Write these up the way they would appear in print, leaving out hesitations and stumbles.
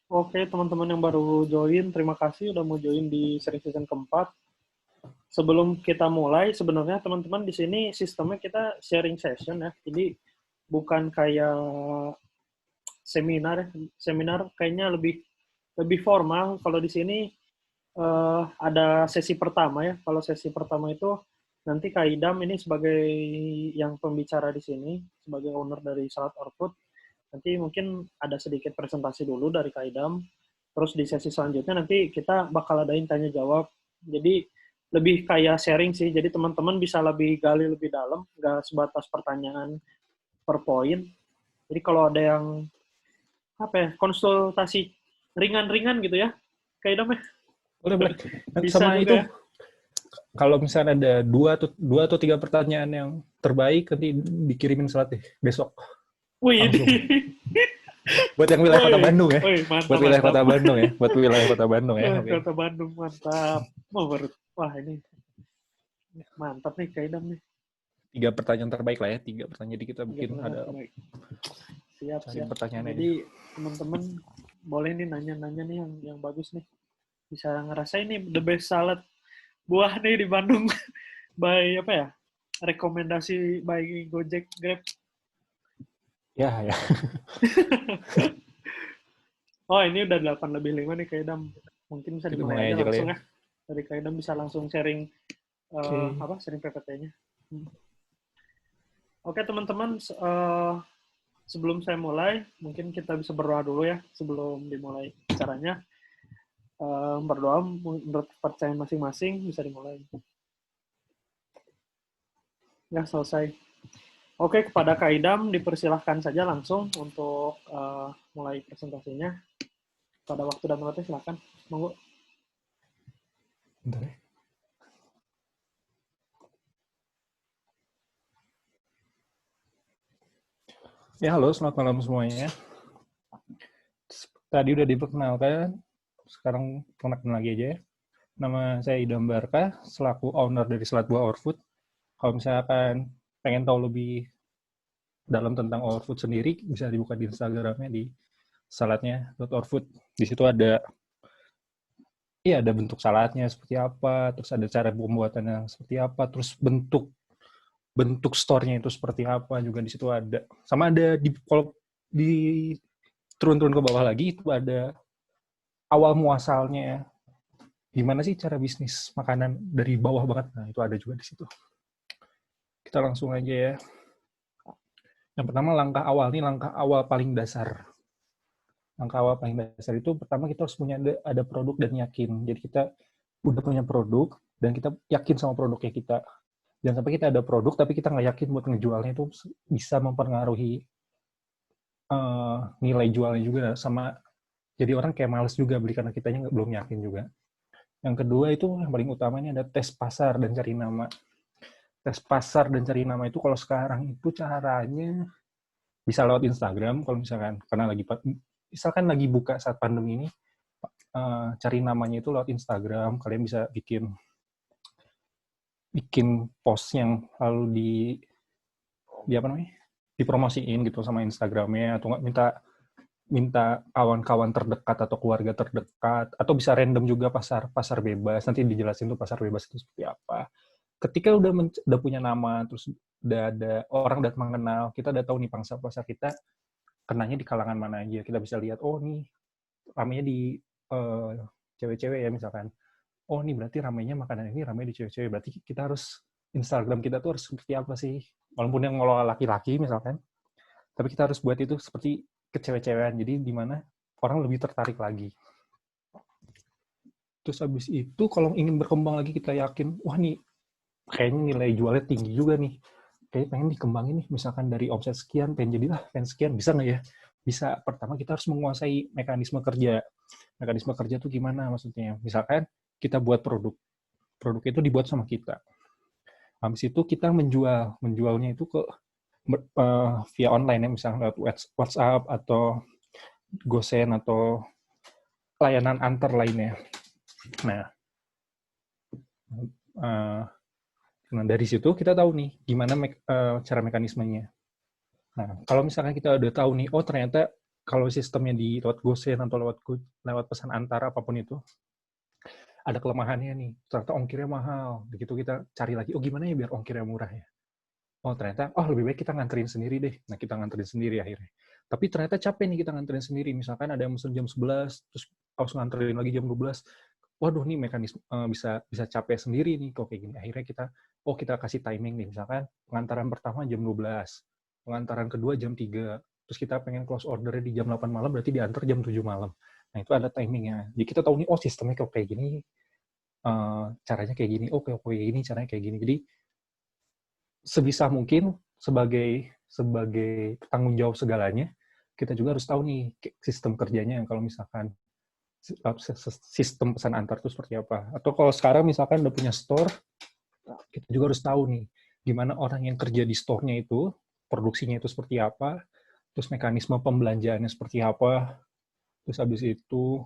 Oke, teman-teman yang baru join, terima kasih udah mau join di seri season keempat. Sebelum kita mulai, sebenarnya teman-teman di sini sistemnya kita sharing session ya. Jadi bukan kayak seminar ya. Seminar kayaknya lebih formal. Kalau di sini ada sesi pertama ya. Kalau sesi pertama itu nanti Kak Idam ini sebagai yang pembicara di sini, sebagai owner dari Salat Orkut. Nanti mungkin ada sedikit presentasi dulu dari Kak Idam. Terus di sesi selanjutnya nanti kita bakal adain tanya jawab. Jadi lebih kayak sharing sih. Jadi teman-teman bisa lebih gali lebih dalam, nggak sebatas pertanyaan per poin. Jadi kalau ada yang apa ya konsultasi ringan-ringan gitu ya, Kak Idam ya Boleh. bisa Sama juga itu, ya. kalau misalnya ada dua atau tiga pertanyaan yang terbaik, nanti dikirimin slot deh besok Wih, langsung. Buat yang wilayah Kota Bandung ya. wih, Buat mantap, wilayah mantap. Kota Bandung ya. Buat wilayah Kota Bandung ya. Oke. Kota Bandung, mantap. Wah, ini mantap nih, Kak Idam nih. 3 pertanyaan terbaik lah ya. 3 pertanyaan. Jadi kita bikin ada Siap. cari pertanyaannya aja. Jadi teman-teman boleh nih nanya-nanya nih yang bagus nih. Bisa ngerasain nih the best salad buah nih di Bandung by apa ya? Rekomendasi by Gojek Grab. Ya. Oh, ini udah 8:05 nih Kak Idam. Mungkin bisa Kita dimulai mulai aja aja kali langsung ya. ya. Dari Kak Idam bisa langsung sharing Oke. sharing PPT-nya. Oke, teman-teman, sebelum saya mulai, mungkin kita bisa berdoa dulu ya sebelum dimulai acaranya. Berdoa menurut percayaan masing-masing bisa dimulai. Ya, selesai. Oke, kepada Kak Idam dipersilahkan saja langsung untuk mulai presentasinya. Pada waktu dan tempatnya silakan. Monggo. Bentar ya. Ya, halo, selamat malam semuanya. Tadi udah diperkenalkan, sekarang perkenalkan lagi aja ya. Nama saya Idam Barka, selaku owner dari Salat Buah Orfood. Kalau misalkan pengen tahu lebih dalam tentang Orfood sendiri, bisa dibuka di Instagramnya di saladnya.orfood. Di situ ada bentuk saladnya seperti apa, terus ada cara pembuatannya seperti apa, terus bentuk store-nya itu seperti apa juga di situ ada. Sama ada kalau di turun-turun ke bawah lagi itu ada awal muasalnya, gimana sih cara bisnis makanan dari bawah banget. Nah, itu ada juga di situ. Kita langsung aja ya. Yang pertama langkah awal paling dasar. Langkah awal paling dasar itu pertama kita harus punya ada produk dan yakin. Jadi kita udah punya produk dan kita yakin sama produknya kita. Jangan sampai kita ada produk tapi kita nggak yakin buat ngejualnya, itu bisa mempengaruhi nilai jualnya juga, sama jadi orang kayak males juga beli karena kitanya belum yakin juga. Yang kedua itu yang paling utamanya ada tes pasar dan cari nama. Tes pasar dan cari nama itu kalau sekarang itu caranya bisa lewat Instagram kalau misalkan karena misalkan lagi buka saat pandemi ini, cari namanya itu lewat Instagram. Kalian bisa bikin post yang lalu di apa namanya, dipromosiin gitu sama Instagramnya, atau nggak minta kawan-kawan terdekat atau keluarga terdekat, atau bisa random juga pasar bebas, nanti dijelasin tuh pasar bebas itu seperti apa. Ketika udah punya nama, terus udah ada orang datang mengenal, kita udah tahu nih pangsa pasar kita kenanya di kalangan mana aja. Kita bisa lihat, oh nih ramenya di cewek-cewek ya misalkan. Oh nih berarti ramenya makanan ini ramenya di cewek-cewek. Berarti kita harus Instagram kita tuh harus seperti apa sih? Walaupun yang ngelola laki-laki misalkan, tapi kita harus buat itu seperti kecewek-cewekan. Jadi di mana orang lebih tertarik lagi. Terus habis itu kalau ingin berkembang lagi, kita yakin, wah nih kayaknya nilai jualnya tinggi juga nih. Kayaknya pengen dikembangin nih, misalkan dari omset sekian, pengen sekian, bisa nggak ya? Bisa. Pertama kita harus menguasai mekanisme kerja. Mekanisme kerja tuh gimana maksudnya? Misalkan kita buat produk itu dibuat sama kita. Habis itu kita menjualnya itu ke via online ya, misalnya lewat WhatsApp atau GoSend atau layanan antar lainnya. Nah, dari situ kita tahu nih gimana cara mekanismenya. Nah, kalau misalkan kita udah tahu nih, oh ternyata kalau sistemnya di lewat GoSend atau lewat pesan antar apapun itu, ada kelemahannya nih. Ternyata ongkirnya mahal. Begitu kita cari lagi, oh gimana ya biar ongkirnya murah ya? Oh ternyata, oh lebih baik kita nganterin sendiri deh. Nah kita nganterin sendiri akhirnya. Tapi ternyata capek nih kita nganterin sendiri. Misalkan ada yang mesen jam 11, terus harus nganterin lagi jam 12. Waduh nih mekanisme bisa capek sendiri nih kok kayak gini. Akhirnya kita kasih timing nih. Misalkan pengantaran pertama jam 12, pengantaran kedua jam 3, terus kita pengen close ordernya di jam 8 malam, berarti diantar jam 7 malam. Nah itu ada timingnya. Jadi kita tahu nih, oh sistemnya kayak gini, caranya kayak gini, oh kayak gini, caranya kayak gini. Jadi sebisa mungkin sebagai tanggung jawab segalanya, kita juga harus tahu nih sistem kerjanya. Kalau misalkan sistem pesan antar itu seperti apa. Atau kalau sekarang misalkan udah punya store, kita juga harus tahu nih gimana orang yang kerja di store-nya itu, produksinya itu seperti apa, terus mekanisme pembelanjaannya seperti apa, terus habis itu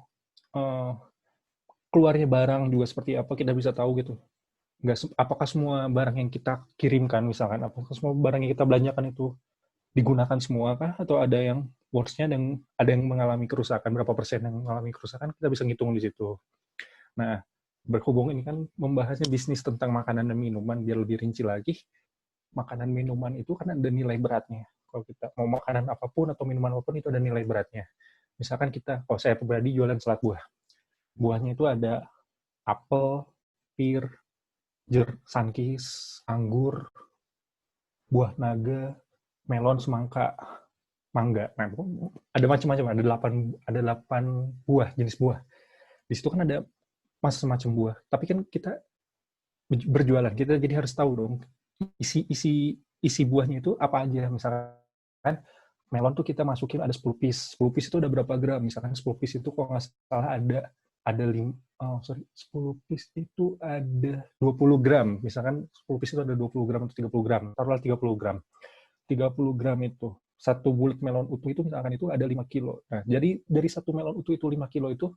keluarnya barang juga seperti apa, kita bisa tahu gitu. Apakah semua barang yang kita kirimkan misalkan, apakah semua barang yang kita belanjakan itu digunakan semua kah, atau ada yang worst-nya, ada yang mengalami kerusakan, berapa persen yang mengalami kerusakan, kita bisa ngitung di situ. Nah, berhubung ini kan membahasnya bisnis tentang makanan dan minuman, biar lebih rinci lagi, makanan minuman itu kan ada nilai beratnya. Kalau kita mau makanan apapun atau minuman apapun itu ada nilai beratnya. Misalkan kalau saya pribadi jualan salad buah. Buahnya itu ada apel, pir, sunkis, anggur, buah naga, melon, semangka, mangga. Nah, ada macam-macam, ada 8 buah, jenis buah. Di situ kan ada macam-macam buah. Tapi kan kita berjualan, kita jadi harus tahu dong isi buahnya itu apa aja. Misalkan melon tuh kita masukin ada 10 piece. 10 piece itu udah berapa gram? Misalkan 10 piece itu kalau nggak salah ada 10 piece itu ada 20 gram. Misalkan 10 piece itu ada 20 gram atau 30 gram. Taruhlah 30 gram. 30 gram itu. Satu bulat melon utuh itu misalkan itu ada 5 kilo. Nah, jadi dari satu melon utuh itu 5 kilo itu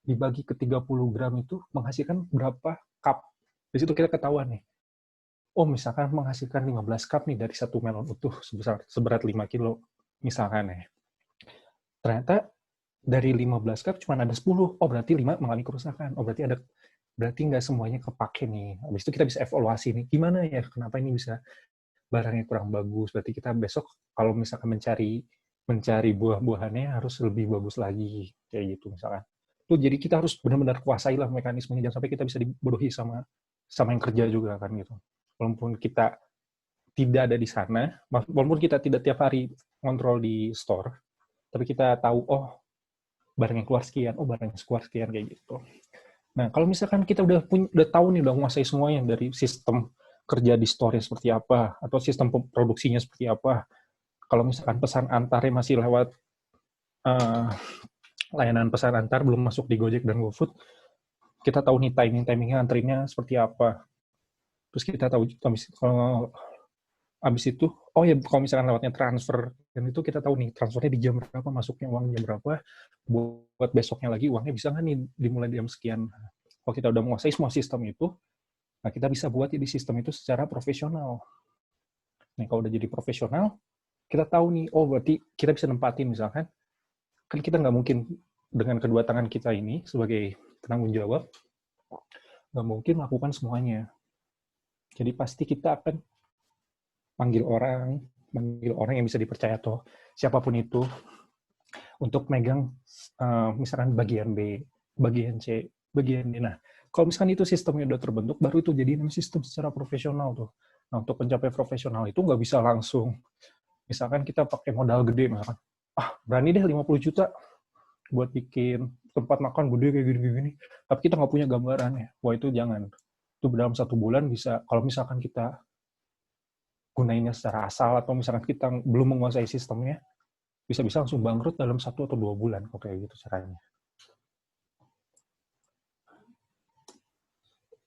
dibagi ke 30 gram itu menghasilkan berapa cup. Di situ kita ketahuan nih. Oh, misalkan menghasilkan 15 cup nih dari satu melon utuh seberat 5 kilo. Misalkan ya. Ternyata dari 15 cup cuma ada 10. Oh, berarti 5 mengalami kerusakan. Oh, berarti nggak semuanya kepake nih. Habis itu kita bisa evaluasi nih. Gimana ya? Kenapa ini bisa barangnya kurang bagus? Berarti kita besok kalau misalkan mencari buah-buahannya harus lebih bagus lagi. Kayak gitu misalkan. Tuh, jadi kita harus benar-benar kuasai lah mekanismenya. Jangan sampai kita bisa dibodohi sama yang kerja juga kan gitu. Walaupun kita tidak ada di sana, walaupun kita tidak tiap hari ngontrol di store, tapi kita tahu, oh, barang yang keluar sekian, oh, barang yang keluar sekian, kayak gitu. Nah, kalau misalkan kita udah tahu nih, udah menguasai semuanya dari sistem kerja di store seperti apa, atau sistem produksinya seperti apa, kalau misalkan pesan antarnya masih lewat layanan pesan antar, belum masuk di Gojek dan GoFood, kita tahu nih timingnya antrinnya seperti apa. Terus kita tahu kalau habis itu, oh ya kalau misalkan lewatnya transfer, dan itu kita tahu nih transfernya di jam berapa, masuknya uang jam berapa, buat besoknya lagi uangnya bisa nggak nih dimulai di jam sekian. Kalau kita udah menguasai semua sistem itu, nah kita bisa buat di sistem itu secara profesional. Nah kalau udah jadi profesional, kita tahu nih, oh berarti kita bisa nempatin misalkan, kan kita nggak mungkin dengan kedua tangan kita ini sebagai penanggung jawab, nggak mungkin melakukan semuanya. Jadi pasti kita akan manggil orang yang bisa dipercaya atau siapapun itu untuk megang misalkan bagian B, bagian C, bagian D. Nah, kalau misalkan itu sistemnya udah terbentuk, baru itu jadi sistem secara profesional tuh. Nah, untuk mencapai profesional itu nggak bisa langsung. Misalkan kita pakai modal gede, misalkan, berani deh 50 juta buat bikin tempat makan gede kayak gini-gini, tapi kita nggak punya gambarannya. Wah, itu jangan. Itu dalam 1 bulan bisa, kalau misalkan kita gunainnya secara asal, atau misalkan kita belum menguasai sistemnya, bisa-bisa langsung bangkrut dalam 1 atau 2 bulan, kok kayak gitu caranya.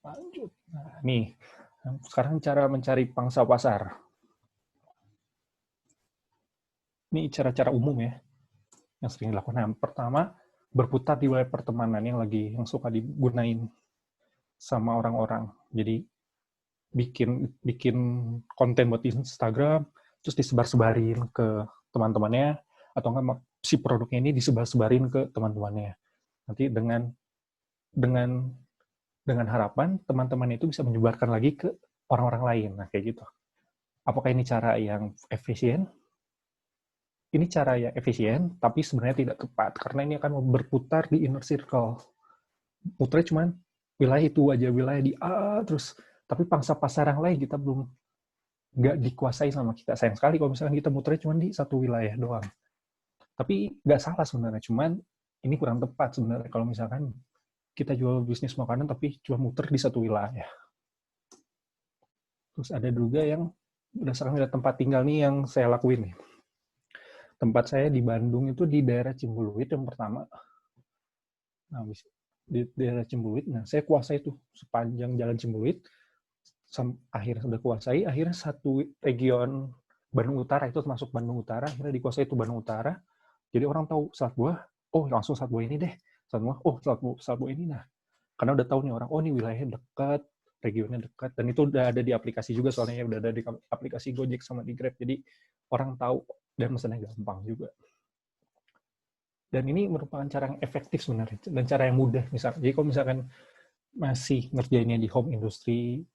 Lanjut. Nah, nih, sekarang cara mencari pangsa pasar. Ini cara-cara umum ya, yang sering dilakukan. Nah, pertama, berputar di wilayah pertemanan yang suka digunain sama orang-orang. Jadi, bikin konten buat Instagram, terus disebar-sebarin ke teman-temannya, atau enggak si produknya ini disebar-sebarin ke teman-temannya. Nanti dengan dengan harapan teman-teman itu bisa menyebarkan lagi ke orang-orang lain. Nah, kayak gitu. Apakah ini cara yang efisien? Ini cara yang efisien, tapi sebenarnya tidak tepat karena ini akan berputar di inner circle. Putarnya cuma wilayah itu aja, wilayah di A terus, tapi pangsa pasar yang lain kita belum nggak dikuasai sama kita. Sayang sekali kalau misalkan kita muternya cuma di satu wilayah doang. Tapi nggak salah sebenarnya, cuman ini kurang tepat sebenarnya kalau misalkan kita jual bisnis makanan tapi cuma muter di satu wilayah. Terus ada juga yang berdasarkan dari tempat tinggal nih yang saya lakuin nih. Tempat saya di Bandung itu di daerah Cimbuluit yang pertama. Nah, di daerah Cimbuluit, nah saya kuasai tuh sepanjang jalan Cimbuluit, akhirnya sudah kuasai, akhirnya satu region Bandung Utara, itu termasuk Bandung Utara, akhirnya dikuasai itu Bandung Utara, jadi orang tahu salad buah, oh langsung salad buah ini deh, salad buah, oh salad buah ini, nah, karena udah tahu nih orang, oh ini wilayahnya dekat, regionnya dekat, dan itu udah ada di aplikasi juga, soalnya udah ada di aplikasi Gojek sama di Grab, jadi orang tahu, dan mesennya gampang juga. Dan ini merupakan cara yang efektif sebenarnya, dan cara yang mudah, misalnya. Jadi kalau misalkan masih ngerjainnya di home industry,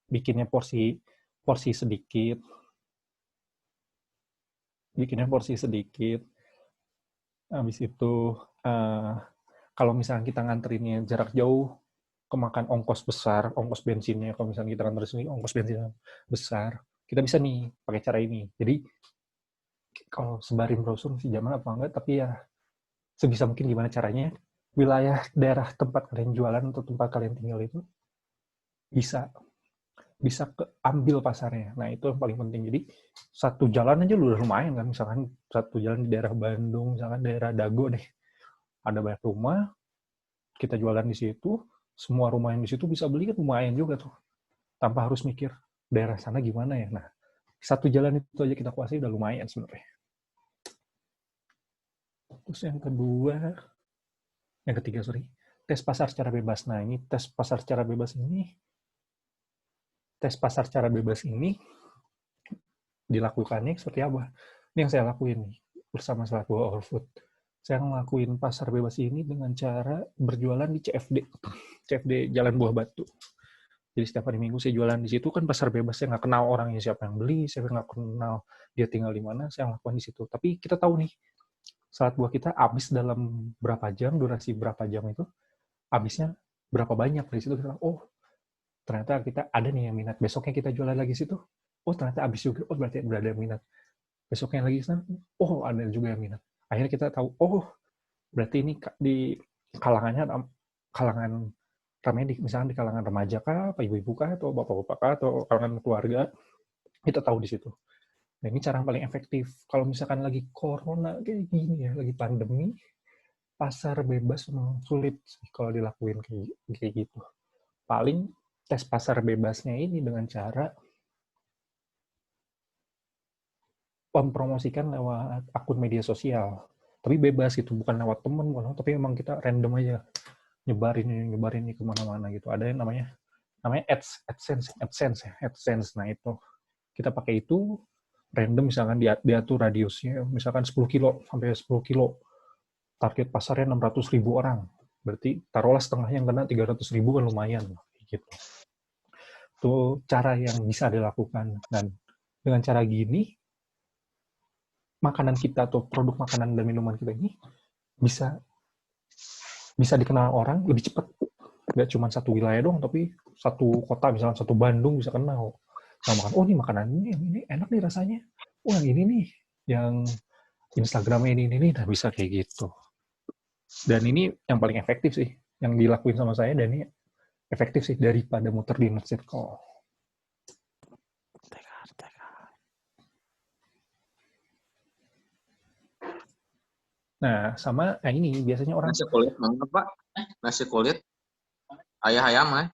bikinnya porsi sedikit, habis itu kalau misalnya kita nganterinnya jarak jauh, kemakan ongkos besar, ongkos bensinnya, kalau misalnya kita nganterin sendiri, ongkos bensinnya besar, kita bisa nih pakai cara ini. Jadi kalau sebarin brosur masih zaman apa enggak, tapi ya sebisa mungkin gimana caranya, wilayah daerah tempat kalian jualan atau tempat kalian tinggal itu bisa ambil pasarnya. Nah, itu yang paling penting. Jadi, satu jalan aja udah lumayan kan. Misalkan satu jalan di daerah Bandung, misalkan daerah Dago deh. Ada banyak rumah, kita jualan di situ, semua rumah yang di situ bisa beli kan lumayan juga tuh. Tanpa harus mikir daerah sana gimana ya. Nah, satu jalan itu aja kita kuasai udah lumayan sebenarnya. Terus yang ketiga, tes pasar secara bebas. Nah, ini tes pasar secara bebas ini dilakukannya seperti apa? Ini yang saya lakuin nih, bersama selaku All Food. Saya ngelakuin pasar bebas ini dengan cara berjualan di CFD Jalan Buah Batu. Jadi setiap hari Minggu saya jualan di situ, kan pasar bebas, saya nggak kenal orangnya siapa yang beli, saya nggak kenal dia tinggal di mana, saya lakukan di situ. Tapi kita tahu nih, salad buah kita habis dalam berapa jam, durasi berapa jam itu, habisnya berapa banyak. Dari situ kita, oh ternyata kita ada nih yang minat. Besoknya kita jualan lagi situ, oh ternyata habis juga, oh berarti berada yang minat. Besoknya lagi sana, oh ada juga yang minat. Akhirnya kita tahu, oh berarti ini di kalangan ramai, misalnya di kalangan remaja kah, apa ibu-ibu kah, atau bapak-bapak kah, atau kalangan keluarga, kita tahu di situ. Nah, ini cara yang paling efektif. Kalau misalkan lagi corona kayak gini ya, lagi pandemi, pasar bebas memang sulit sih kalau dilakuin kayak gitu. Paling tes pasar bebasnya ini dengan cara mempromosikan lewat akun media sosial. Tapi bebas gitu, bukan lewat teman, tapi memang kita random aja nyebarin ini kemana-mana gitu. Ada yang namanya AdSense. Nah itu kita pakai itu random, misalkan diatur radiusnya, misalkan 10 kilo sampai 10 kilo. Target pasarnya 600.000 orang. Berarti taruhlah setengah yang kena 300.000 kan lumayan gitu. Itu cara yang bisa dilakukan. Dan dengan cara gini, makanan kita atau produk makanan dan minuman kita ini bisa dikenal orang lebih cepat. Nggak cuma satu wilayah doang, tapi satu kota, misalnya satu Bandung bisa kenal. Nah, oh ini makanan ini enak nih rasanya. Oh yang ini nih, yang Instagramnya ini, nah bisa kayak gitu. Dan ini yang paling efektif sih, yang dilakuin sama saya, dan ini efektif sih daripada muter di inner circle. Nah, sama ini biasanya orang... Nasi kulit mana, Pak? Nasi kulit? Ayam ya?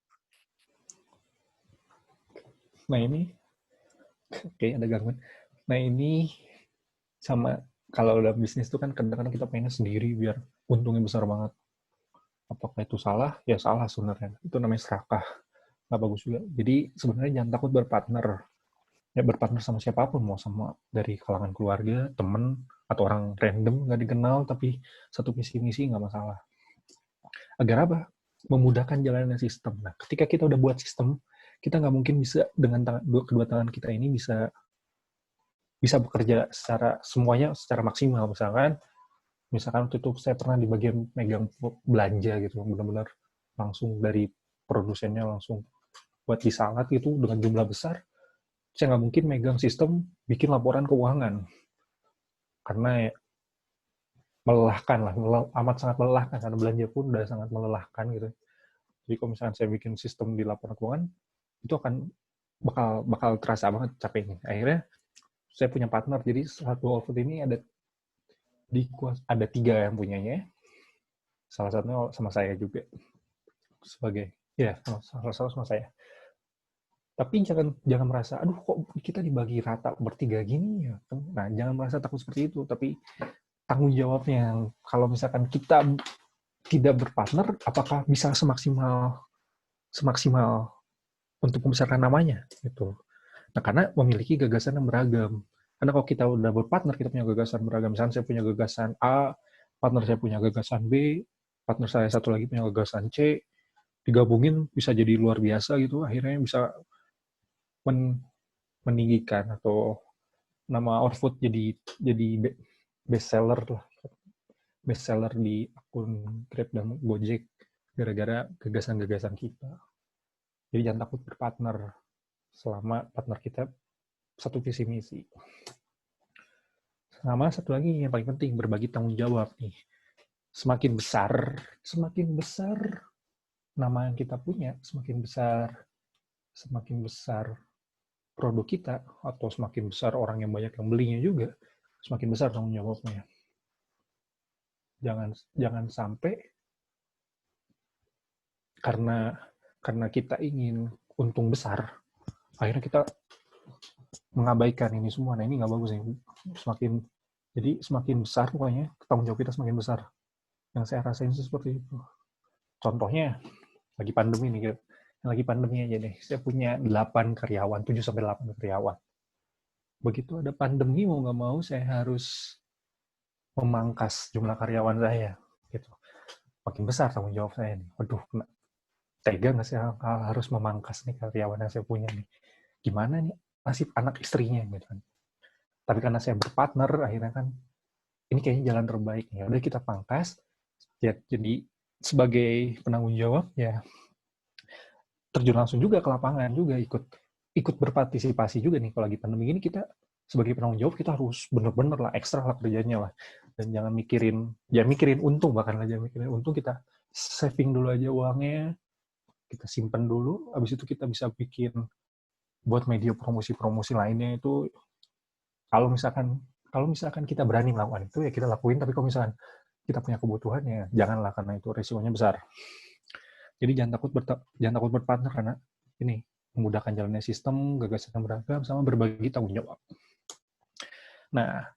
Nah, ini... Oke, ada gangguan. Nah, ini sama... Kalau dalam bisnis itu kan kadang-kadang kita pengen sendiri biar untungnya besar banget. Apakah itu salah? Ya salah sebenarnya. Itu namanya serakah. Nggak bagus juga. Jadi sebenarnya jangan takut berpartner. Ya berpartner sama siapapun, mau sama dari kalangan keluarga, temen, atau orang random nggak dikenal tapi satu visi misi nggak masalah. Agar apa? Memudahkan jalannya sistem. Nah, ketika kita udah buat sistem, kita nggak mungkin bisa dengan kedua tangan kita ini bisa bekerja semuanya secara maksimal. Misalkan waktu itu saya pernah di bagian megang belanja gitu, benar-benar langsung dari produsennya langsung buat di salad gitu dengan jumlah besar. Saya nggak mungkin megang sistem bikin laporan keuangan karena ya, melelahkan lah, amat sangat melelahkan karena belanja pun udah sangat melelahkan gitu. Jadi kalau misalkan saya bikin sistem di laporan keuangan itu akan bakal terasa banget capeknya. Akhirnya saya punya partner, jadi satu output ini ada 3 yang punyanya. Salah satunya sama saya juga sebagai salah satu sama saya. Tapi jangan merasa, aduh kok kita dibagi rata bertiga gini ya. Nah, jangan merasa takut seperti itu. Tapi tanggung jawabnya, kalau misalkan kita tidak berpartner, apakah bisa semaksimal untuk membesarkan namanya? Gitu. Nah, karena memiliki gagasan yang beragam. Karena kalau kita udah berpartner, kita punya gagasan beragam. Misalnya saya punya gagasan A, partner saya punya gagasan B, partner saya satu lagi punya gagasan C, digabungin bisa jadi luar biasa gitu. Akhirnya bisa meninggikan atau nama Orfood jadi best seller di akun Grab dan Gojek gara-gara gagasan-gagasan kita. Jadi jangan takut berpartner selama partner kita satu visi misi. Sama satu lagi yang paling penting, berbagi tanggung jawab nih. Semakin besar nama yang kita punya, semakin besar produk kita, atau semakin besar orang yang banyak yang belinya juga, semakin besar tanggung jawabnya. Jangan sampai karena kita ingin untung besar, akhirnya kita mengabaikan ini semua. Nah, ini nggak bagus nih. Semakin besar pokoknya, tanggung jawab kita semakin besar. Yang saya rasain seperti itu. Contohnya, lagi pandemi nih, lagi pandemi aja deh. Saya punya 8 karyawan, 7-8 karyawan. Begitu ada pandemi, mau nggak mau saya harus memangkas jumlah karyawan saya. Gitu. Makin besar tanggung jawab saya nih. Waduh, tega nggak saya harus memangkas nih karyawan yang saya punya nih. Gimana nih nasib anak istrinya gitu kan. Tapi karena saya berpartner, akhirnya kan ini kayaknya jalan terbaik. Ya udah kita pangkas. Ya, jadi sebagai penanggung jawab ya terjun langsung juga ke lapangan juga, ikut berpartisipasi juga nih. Kalau lagi pandemi ini kita sebagai penanggung jawab kita harus bener-bener lah ekstra lah kerjanya lah. Dan jangan mikirin untung, bahkan jangan mikirin untung, kita saving dulu aja uangnya, kita simpen dulu, habis itu kita bisa bikin buat media promosi lainnya. Itu kalau misalkan kita berani melakukan itu ya kita lakuin, tapi kalau misalkan kita punya kebutuhan ya janganlah, karena itu risikonya besar. Jadi jangan takut berpartner, karena ini memudahkan jalannya sistem, gagasan yang beragam, sama berbagi tanggung jawab. Nah,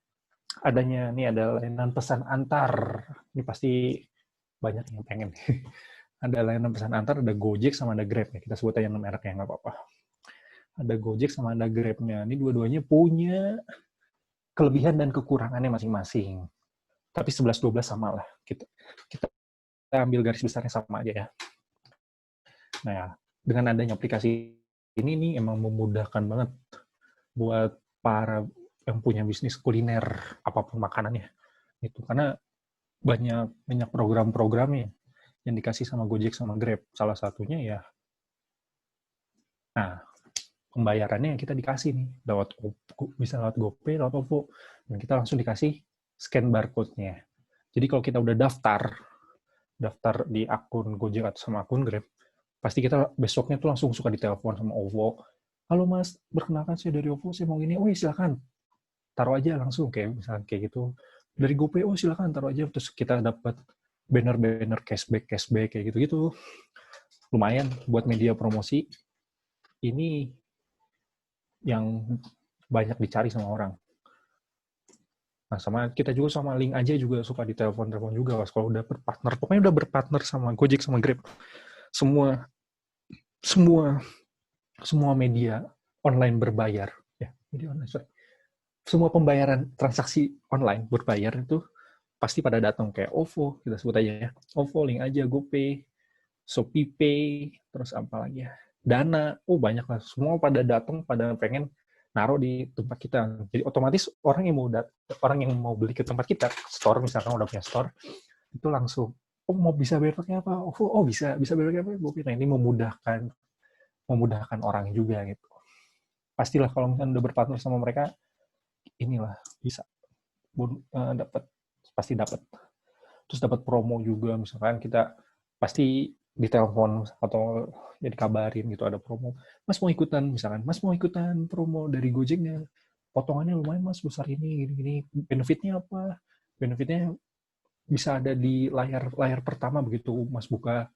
ada layanan pesan antar. Ini pasti banyak yang pengen. Ada layanan pesan antar, ada Gojek sama ada Grab. Kita sebut aja mereknya, nggak apa-apa. Ada Gojek sama ada Grab-nya. Ini dua-duanya punya kelebihan dan kekurangannya masing-masing. Tapi 11-12 sama lah. Kita ambil garis besarnya sama aja ya. Nah, dengan adanya aplikasi ini nih emang memudahkan banget buat para yang punya bisnis kuliner, apapun makanannya. Itu karena banyak program-programnya yang dikasih sama Gojek sama Grab. Salah satunya ya, nah, pembayarannya yang kita dikasih nih, bisa lewat GoPay, lewat OVO, dan kita langsung dikasih scan barcode-nya. Jadi kalau kita udah daftar di akun Gojek atau sama akun Grab, pasti kita besoknya tuh langsung suka ditelepon sama OVO. Halo Mas, perkenalkan saya dari OVO, saya mau gini. Oh silakan, taruh aja langsung, kayak misalnya kayak gitu. Dari GoPay, oh silakan taruh aja. Terus kita dapat banner cashback kayak gitu-gitu. Lumayan buat media promosi. Ini yang banyak dicari sama orang. Nah, sama kita juga sama link aja juga suka ditelepon juga kalau udah berpartner. Pokoknya udah berpartner sama Gojek sama Grab. Semua media online berbayar ya. media online, sorry. Semua pembayaran transaksi online berbayar itu pasti pada datang kayak OVO, kita sebut aja ya. OVO, link aja, GoPay, ShopeePay, terus apa lagi ya? Dana, banyak lah. Semua pada datang, pada pengen naruh di tempat kita. Jadi otomatis orang yang mau beli ke tempat kita, store misalkan udah punya store, itu langsung, mau bisa bayar pakai apa? OVO, bisa bayar pakai apa? GoPay. Nah, ini memudahkan orang juga gitu. Pastilah kalau misalnya udah berpartner sama mereka, inilah bisa pasti dapat. Terus dapat promo juga, misalkan kita pasti ditelepon atau ya dikabarin gitu ada promo. Mas mau ikutan, misalkan, Mas mau ikutan promo dari Gojeknya, potongannya lumayan Mas besar ini, gini. Benefitnya apa? Benefitnya bisa ada di layar pertama begitu Mas buka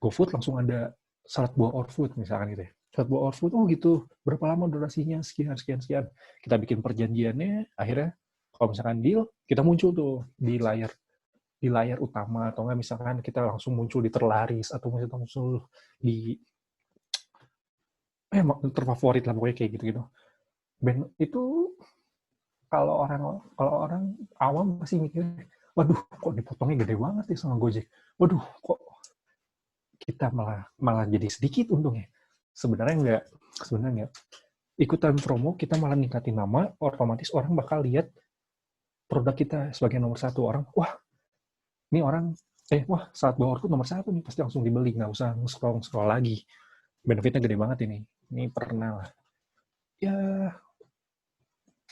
GoFood langsung ada salat buah OrFood misalkan gitu ya. Salat buah OrFood, gitu. Berapa lama durasinya? Sekian. Kita bikin perjanjiannya, akhirnya kalau misalkan deal, kita muncul tuh di layar utama, atau nggak misalkan kita langsung muncul di terlaris, atau misalkan muncul di terfavorit lah, pokoknya kayak gitu-gitu. Ben itu kalau orang awam pasti mikir, waduh kok dipotongnya gede banget ya sama Gojek. Waduh kok kita malah jadi sedikit untungnya. Sebenarnya enggak. Ikutan promo kita malah ningkatin nama, otomatis orang bakal lihat produk kita sebagai nomor satu. Orang, wah ini orang, saat bawa OrFood nomor satu nih, pasti langsung dibeli, nggak usah scroll lagi. Benefitnya gede banget ini. Ini pernah lah. Ya,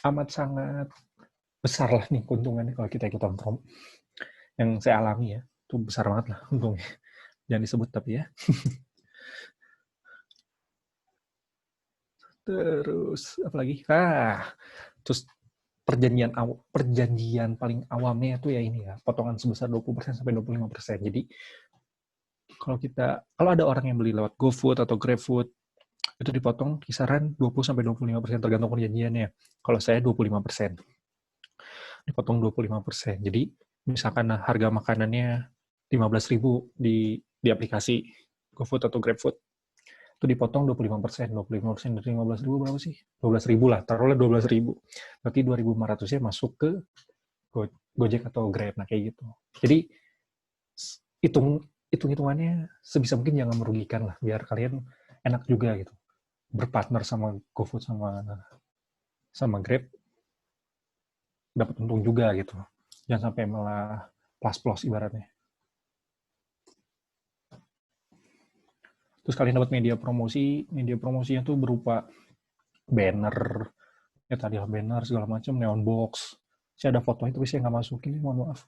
amat sangat besar lah nih keuntungannya kalau kita ikutan promo. Yang saya alami ya, itu besar banget lah untungnya. Jangan disebut tapi ya. Terus, apa lagi? Terus perjanjian paling awamnya itu ya ini ya, potongan sebesar 20% sampai 25%. Jadi kalau ada orang yang beli lewat GoFood atau GrabFood, itu dipotong kisaran 20 sampai 25% tergantung perjanjiannya. Kalau saya 25%. Dipotong 25%. Jadi misalkan harga makanannya 15.000 di aplikasi GoFood atau GrabFood, itu dipotong 25%. 25% dari 15.000 berapa sih? 12.000 lah, taruhlah 12.000. Berarti 2.500-nya masuk ke Gojek atau Grab, nah kayak gitu. Jadi hitung-hitungannya sebisa mungkin jangan merugikan lah, biar kalian enak juga gitu. Berpartner sama GoFood sama Grab, dapat untung juga gitu. Jangan sampai malah plus-plus ibaratnya. Terus kalian dapat media promosinya tuh berupa banner, ya tadi lah banner segala macam, neon box. Saya ada fotonya tapi saya nggak masukin, mohon maaf.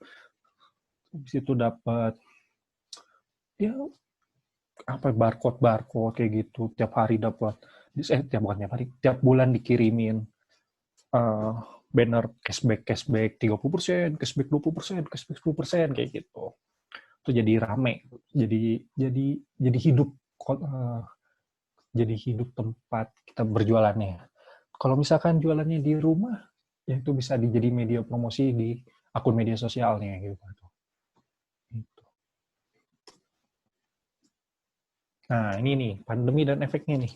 Habis itu dapat ya barcode kayak gitu, tiap hari dapat, tiap bulan dikirimin banner cashback 30%, cashback 20%, cashback 10%, kayak gitu. Itu jadi rame, jadi hidup tempat kita berjualannya. Kalau misalkan jualannya di rumah, ya itu bisa jadi media promosi di akun media sosialnya gitu. Nah, ini nih, pandemi dan efeknya nih.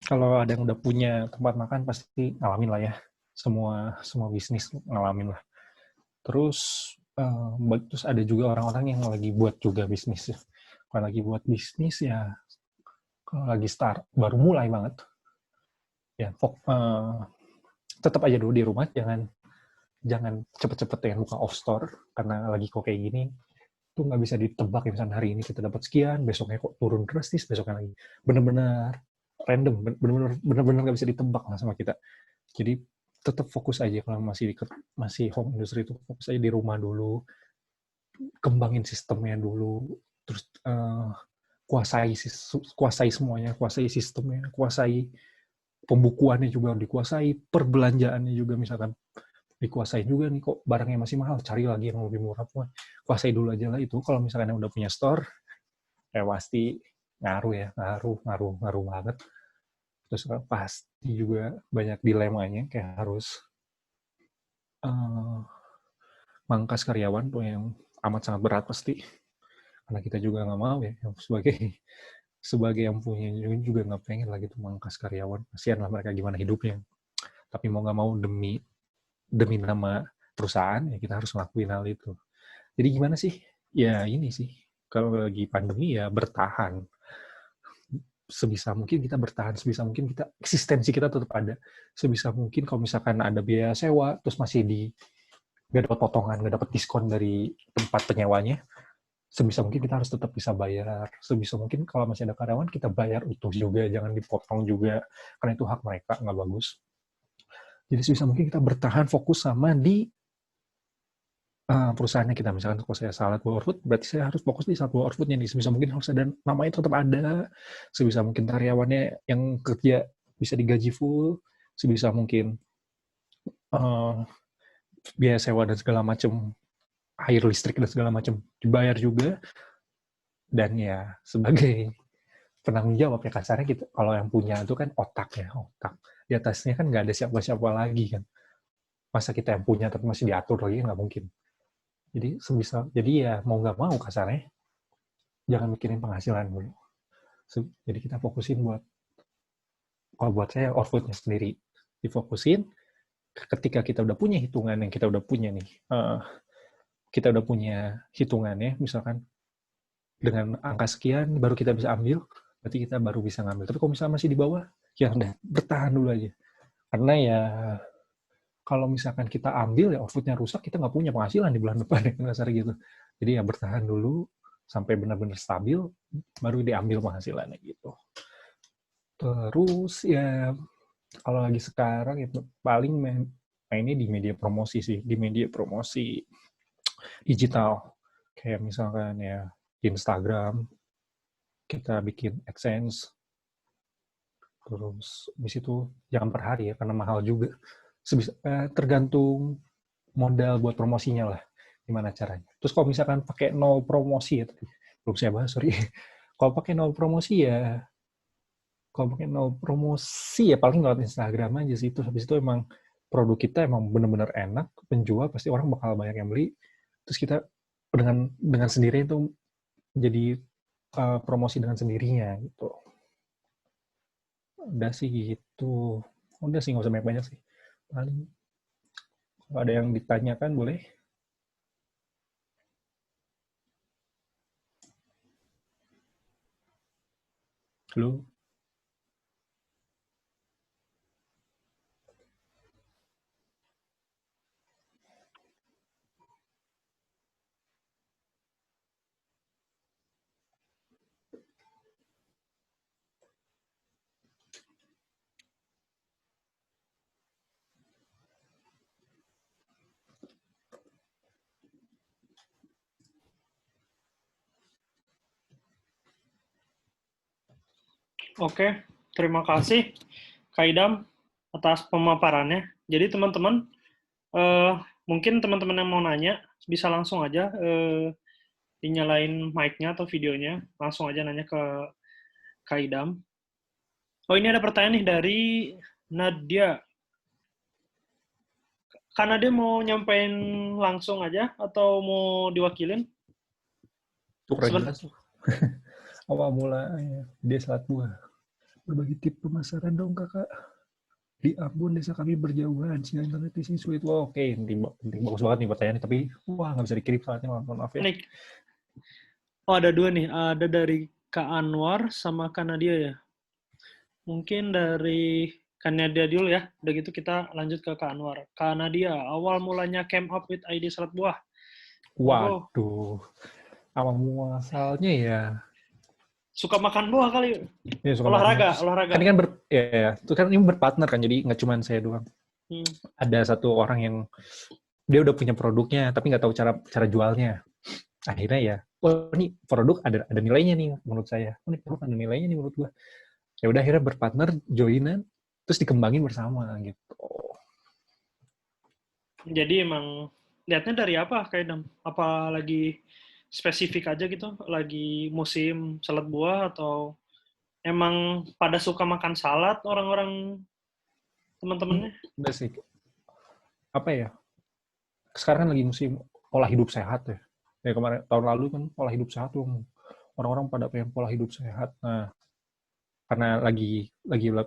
Kalau ada yang udah punya tempat makan, pasti ngalamin lah ya. Semua bisnis ngalamin lah. Terus ada juga orang-orang yang lagi buat juga bisnis. Kalau lagi buat bisnis ya, kalau lagi start, baru mulai banget. Ya, tetap aja dulu di rumah, jangan cepet-cepet yang buka off store, karena lagi kok kayak gini, itu nggak bisa ditebak ya, misalnya hari ini kita dapat sekian, besoknya kok turun drastis, besoknya lagi. Bener-bener random, bener-bener nggak bisa ditebak lah sama kita. Jadi tetap fokus aja kalau masih home industry itu, fokus aja di rumah dulu, kembangin sistemnya dulu, terus kuasai semuanya, kuasai sistemnya, kuasai pembukuannya juga dikuasai, perbelanjaannya juga misalkan dikuasai juga nih, kok barangnya masih mahal, cari lagi yang lebih murah. Kuasai dulu aja lah itu. Kalau misalkan yang udah punya store, ya pasti ngaruh banget. Terus pasti juga banyak dilemanya, kayak harus mangkas karyawan tuh yang amat sangat berat pasti. Karena kita juga nggak mau ya, sebagai yang punya juga nggak pengen lagi tuh mangkas karyawan. Kasihan lah mereka gimana hidupnya. Tapi mau nggak mau demi nama perusahaan ya kita harus ngelakuin hal itu. Jadi gimana sih? Ya ini sih, kalau lagi pandemi ya bertahan. Sebisa mungkin kita bertahan, sebisa mungkin kita eksistensi kita tetap ada. Sebisa mungkin kalau misalkan ada biaya sewa, terus masih nggak dapat potongan, nggak dapat diskon dari tempat penyewanya, sebisa mungkin kita harus tetap bisa bayar. Sebisa mungkin kalau masih ada karyawan, kita bayar utuh juga, jangan dipotong juga, karena itu hak mereka, nggak bagus. Jadi sebisa mungkin kita bertahan fokus sama di perusahaannya kita. Misalkan kalau saya salah Go Food, berarti saya harus fokus di satu Go Food-nya nih. Sebisa mungkin harus ada, namanya tetap ada. Sebisa mungkin karyawannya yang kerja bisa digaji full. Sebisa mungkin biaya sewa dan segala macam, air listrik dan segala macam dibayar juga. Dan ya sebagai penanggung jawab ya kasarnya kita, kalau yang punya itu kan otak. Di atasnya kan nggak ada siapa-siapa lagi kan. Masa kita yang punya tapi masih diatur lagi, nggak mungkin. Jadi ya mau nggak mau kasarnya jangan mikirin penghasilan dulu. Jadi kita fokusin kalau buat saya outputnya sendiri difokusin. Ketika kita udah punya hitungan yang kita udah punya nih, kita udah punya hitungannya, misalkan dengan angka sekian baru kita bisa ambil, berarti kita baru bisa ngambil. Tapi kalau misalnya masih di bawah, ya udah bertahan dulu aja. Karena ya kalau misalkan kita ambil ya outputnya rusak, kita nggak punya penghasilan di bulan depan ya kasar gitu. Jadi ya bertahan dulu sampai benar-benar stabil, baru diambil penghasilannya gitu. Terus ya kalau lagi sekarang itu paling mainnya di media promosi sih, di media promosi digital. Kayak misalkan ya di Instagram, kita bikin AdSense, terus di situ jangan per hari ya, karena mahal juga. Tergantung modal buat promosinya lah, gimana caranya. Terus kalau misalkan pakai nol promosi ya, belum saya bahas, sorry. Kalau pakai nol promosi ya, paling lewat Instagram aja sih. Terus habis itu emang produk kita emang benar-benar enak, penjual pasti orang bakal banyak yang beli. Terus kita dengan sendiri itu jadi promosi dengan sendirinya gitu. Udah sih gitu. Udah sih, nggak usah banyak-banyak sih. Paling kalau ada yang ditanyakan boleh. Halo. Oke, terima kasih Kak Idam atas pemaparannya. Jadi teman-teman, mungkin teman-teman yang mau nanya bisa langsung aja dinyalain mic-nya atau videonya, langsung aja nanya ke Kak Idam. Oh, ini ada pertanyaan nih dari Nadia. Kak Nadia mau nyampein langsung aja atau mau diwakilin? Itu kurang jelas. Awal mulanya dia salat buah. Berbagi tip pemasaran dong kakak. Di Ambon desa kami berjauhan, sinyal internet di sini sulit. Wah, oke, penting bagus banget nih pertanyaannya, tapi wah nggak bisa dikirim saatnya, maaf ya. Oh, ada dua nih, ada dari Kak Anwar sama Kak Nadia ya. Mungkin dari Kak Nadia dulu ya, udah gitu kita lanjut ke Kak Anwar. Kak Nadia, awal mulanya came up with ID salat buah. Waduh, awal muasalnya ya suka makan buah kali. Ya, suka olahraga. Itu kan ini berpartner kan, jadi nggak cuma saya doang. Ada satu orang yang dia udah punya produknya, tapi nggak tahu cara jualnya. Akhirnya ya, ini produk ada nilainya nih menurut saya. Ini produk ada nilainya nih menurut gua. Ya udah akhirnya berpartner, joinan, terus dikembangin bersama gitu. Jadi emang lihatnya dari apa kayak apa lagi spesifik aja gitu, lagi musim salad buah atau emang pada suka makan salad orang-orang teman-temannya? Udah sih. Apa ya? Sekarang kan lagi musim pola hidup sehat ya. Ya kemarin tahun lalu kan pola hidup sehat tuh orang-orang pada pengen pola hidup sehat. Nah, karena lagi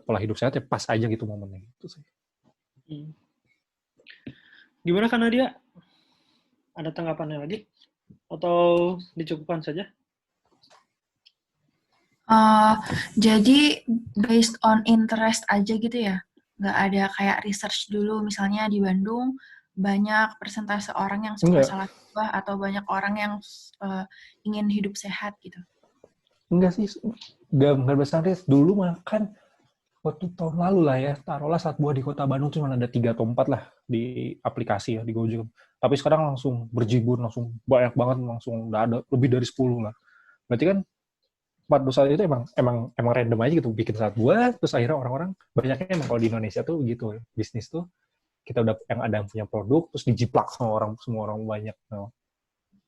pola hidup sehat ya pas aja gitu momennya gitu sih. Hmm. Gimana kan Nadia? Ada tanggapannya lagi? Atau dicukupkan saja? Jadi based on interest aja gitu ya? Nggak ada kayak research dulu, misalnya di Bandung banyak persentase orang yang suka Enggak. salad buah atau banyak orang yang ingin hidup sehat gitu. Enggak sih, enggak besar deh. Dulu makan waktu tahun lalu lah ya, taruhlah saat buah di kota Bandung cuma ada 3 atau 4 lah di aplikasi ya, di Gojek. Tapi sekarang langsung berjibur, langsung banyak banget, langsung udah ada lebih dari 10 lah. Berarti kan 4 dosa itu emang random aja gitu, bikin saat buah, terus akhirnya orang-orang, banyaknya emang kalau di Indonesia tuh gitu, bisnis tuh, kita udah yang punya produk, terus dijiplak sama semua orang banyak. No.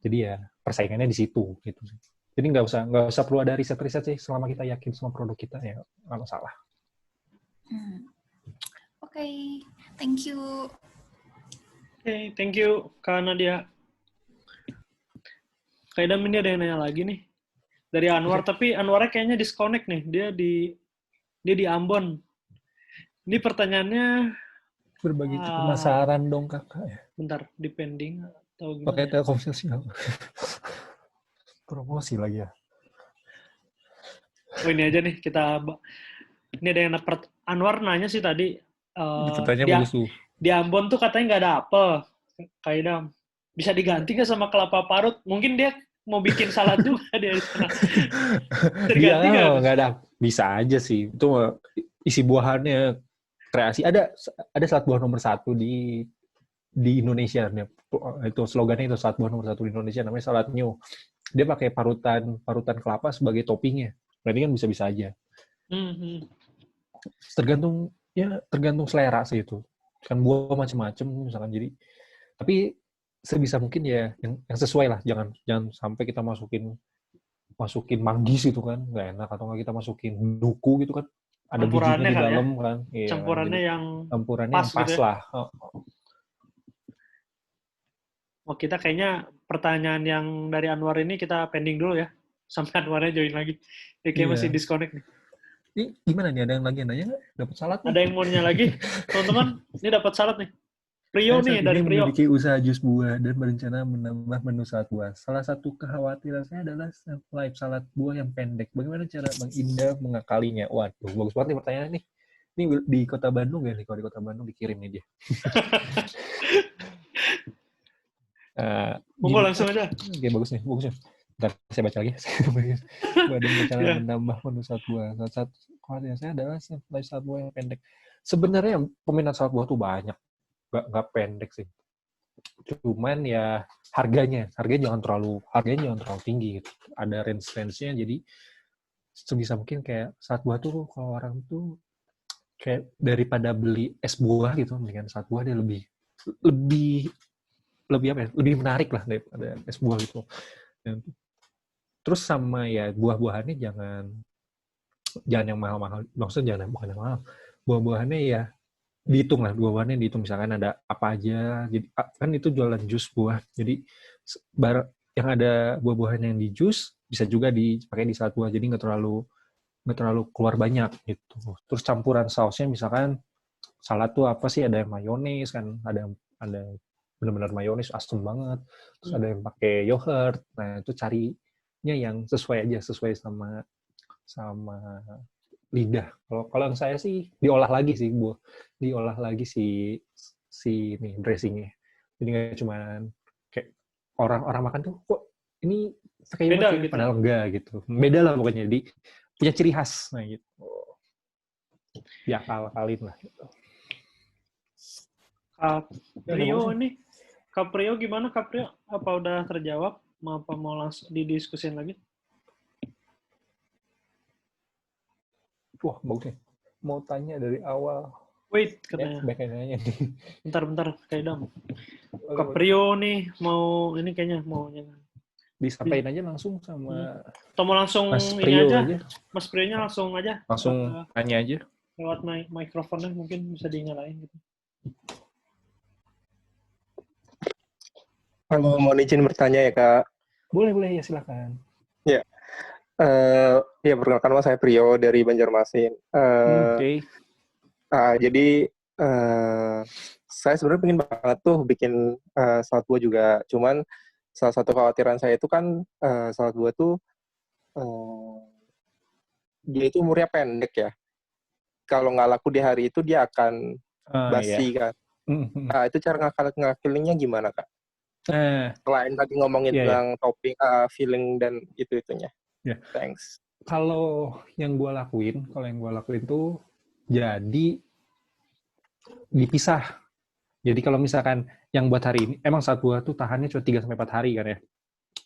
Jadi ya persaingannya di situ gitu sih. Jadi nggak usah perlu ada riset-riset sih, selama kita yakin sama produk kita ya nggak masalah. Oke, thank you. Oke, thank you Kak Nadia. Kak Idam ini ada yang nanya lagi nih. Dari Anwar, tapi Anwarnya kayaknya disconnect nih. Dia di Ambon. Ini pertanyaannya Berbagi pemasaran dong kakak ya. bentar, di pending atau gimana? Pakai Telkomsel sih. Promosi lagi ya. Oh ini aja nih ini ada yang Anwar nanya sih tadi. Pertanyaan bagus tuh. Di Ambon tuh katanya nggak ada apel, Kak Idam. Bisa diganti nggak sama kelapa parut? Mungkin dia mau bikin salad juga dia di sana. Dia nggak ada, bisa aja sih. Itu isi buahannya kreasi. Ada salad buah nomor 1 di Indonesia. Itu slogannya itu salad buah nomor 1 di Indonesia, namanya salad new. Dia pakai parutan kelapa sebagai toppingnya. Berarti kan bisa-bisa aja. Tergantung selera sih itu. Kan buah macam-macam misalkan, jadi tapi sebisa mungkin ya yang sesuai lah, jangan sampai kita masukin manggis itu kan nggak enak, atau nggak kita masukin duku gitu kan, ada bijinya di dalam ya? Kan iya, campurannya kan? yang pas gitu ya? lah. Kita kayaknya pertanyaan yang dari Anwar ini kita pending dulu ya sampai Anwarnya join lagi. Dia kayak masih disconnect nih. Ini gimana nih, ada yang lagi nanya nggak? Dapat salad nih? Ada yang mau nanya lagi? Teman-teman, ini dapat salad nih. Prio nih, dari Prio. Memiliki usaha jus buah dan berencana menambah menu salad buah. Salah satu kekhawatiran saya adalah live salad buah yang pendek. Bagaimana cara Bang Indah mengakalinya? Waduh, bagus banget nih pertanyaan nih. Ini di kota Bandung ya nih? Kalau di kota Bandung dikirim nih dia. Langsung aja. Oke, bagus nih. Bentar, saya baca lagi. Bagaimana cara menambah menu salad buah? Salah satu kekhawatiran saya adalah live salad buah yang pendek. Sebenarnya peminat salad buah tuh banyak. Nggak pendek sih, cuman ya harganya jangan terlalu tinggi gitu. Ada range-nya, jadi sebisa mungkin kayak salad buah tuh kalau orang tuh kayak daripada beli es buah gitu, mendingan salad buah dia lebih apa ya, lebih menarik lah daripada es buah gitu. Dan terus sama ya buah-buahannya jangan yang mahal-mahal, maksudnya bukan yang mahal, buah-buahannya ya dihitung lah, buah-buahnya dihitung, misalkan ada apa aja. Jadi kan itu jualan jus buah, jadi yang ada buah-buahan yang di jus bisa juga dipakai di salad buah, jadi nggak terlalu keluar banyak gitu. Terus campuran sausnya, misalkan salad tuh apa sih, ada yang mayones kan, ada benar-benar mayones asem banget, terus ada yang pakai yogurt. Nah itu carinya yang sesuai sama lidah. Kalau yang saya sih diolah lagi si ini dressingnya. Jadi nggak cuma kayak orang makan tuh kok ini pakai beda gitu, padahal enggak gitu. Beda lah pokoknya. Jadi punya ciri khas, nah gitu. Diakal-akalin lah gitu. Kak Prio gimana Kak Prio? Apa udah terjawab? Mau langsung didiskusin lagi? Wah, bagus nih. Mau tanya dari awal. Wait, katanya. Nanya nih. Bentar, Kak Idam. Kak Prio nih, mau disampaikan aja langsung sama atau mau langsung Mas Prio aja. Mas Prio-nya langsung aja. Langsung tanya aja. Lewat mikrofonnya mungkin bisa dinyalain gitu. Kalau mau izin bertanya ya Kak. Boleh ya, silakan. Ya. Ya perkenalkan, saya Prio dari Banjarmasin. Oke. Jadi Saya sebenarnya pengen banget tuh bikin salad buah juga. Cuman salah satu kekhawatiran saya itu kan salad buah tuh eh, dia itu umurnya pendek ya. Kalau nggak laku di hari itu dia akan Iya. basi kan. Nah, itu cara ngakalinnya gimana, Kak? Nah, Selain tadi ngomongin iya, iya. tentang topping, filling dan itu-itunya. Iya. Thanks. Kalau yang gue lakuin tuh jadi dipisah. Jadi kalau misalkan yang buat hari ini, emang saat buah tuh tahannya cuma 3-4 hari kan ya.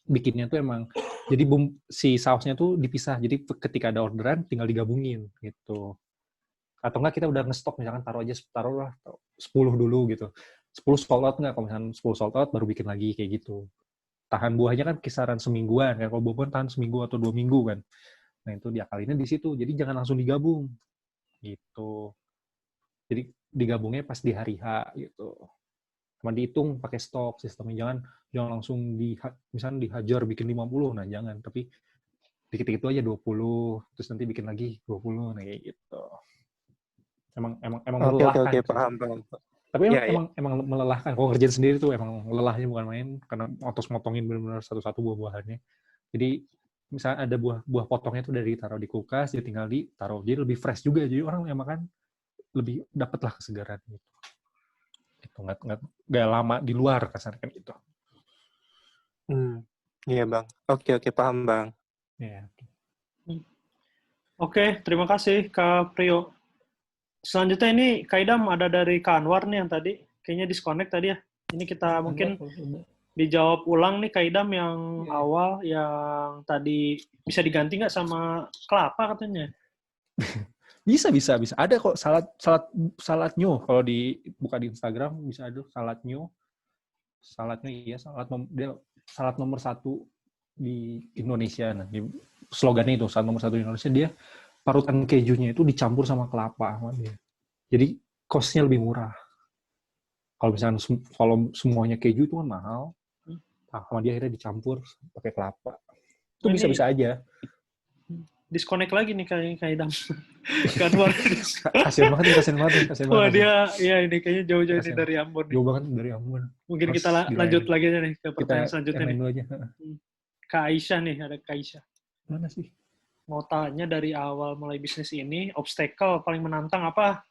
Bikinnya tuh emang, jadi si sausnya tuh dipisah. Jadi ketika ada orderan, tinggal digabungin gitu. Atau enggak kita udah ngestok, misalkan taruhlah 10 dulu gitu. 10 sold out enggak, kalau misalkan 10 sold out baru bikin lagi kayak gitu. Tahan buahnya kan kisaran semingguan, kan kalau buah tahan seminggu atau 2 minggu kan. Nah itu diakalinnya di situ, jadi jangan langsung digabung gitu. Jadi digabungnya pas di hari H gitu. Sama dihitung pakai stok sistemnya, jangan langsung misalnya dihajar bikin 50, nah jangan, tapi dikit-dikit aja 20, terus nanti bikin lagi 20, nah kayak gitu. Emang melelahkan. Oke, paham. Tapi Ya, ya. emang melelahkan. Kalau ngerjain sendiri tuh emang lelahnya bukan main, karena motongin benar-benar satu-satu buah-buahannya. Jadi misalnya ada buah potongnya tuh dari taruh di kulkas, dia tinggal ditaruh, jadi lebih fresh juga. Jadi orang yang makan lebih dapatlah kesegaran gitu. Itu nggak lama di luar kasarnya kan gitu. Iya, Bang. Oke, paham, Bang. Ya. Oke, terima kasih Kak Prio. Selanjutnya ini Kak Idam ada dari Kak Anwar nih yang tadi. Kayaknya disconnect tadi ya. Ini kita mungkin dijawab ulang nih Kak Idam yang awal, yang tadi bisa diganti nggak sama kelapa katanya? Bisa. Ada kok salad new. Kalau buka di Instagram bisa ada salad new. Saladnya iya, salad nomor 1 di Indonesia. Nah, slogannya itu salad nomor 1 di Indonesia. Dia parutan kejunya itu dicampur sama kelapa sama dia. Jadi cost-nya lebih murah. Kalau misalnya semuanya keju itu kan mahal, sama dia akhirnya dicampur pakai kelapa. Itu bisa-bisa aja. Disconnect lagi nih Kak Idam. Kak Anwar. Kasian banget. Wah dia, ya ini kayaknya jauh-jauh nih dari Ambon. Jauh banget dari Ambon. Mungkin kita lanjut lagi aja nih ke pertanyaan selanjutnya nih. Aja. Kak Aisyah nih, ada Kak Aisyah. Mana sih? Mau tanya dari awal mulai bisnis ini, obstacle paling menantang apa?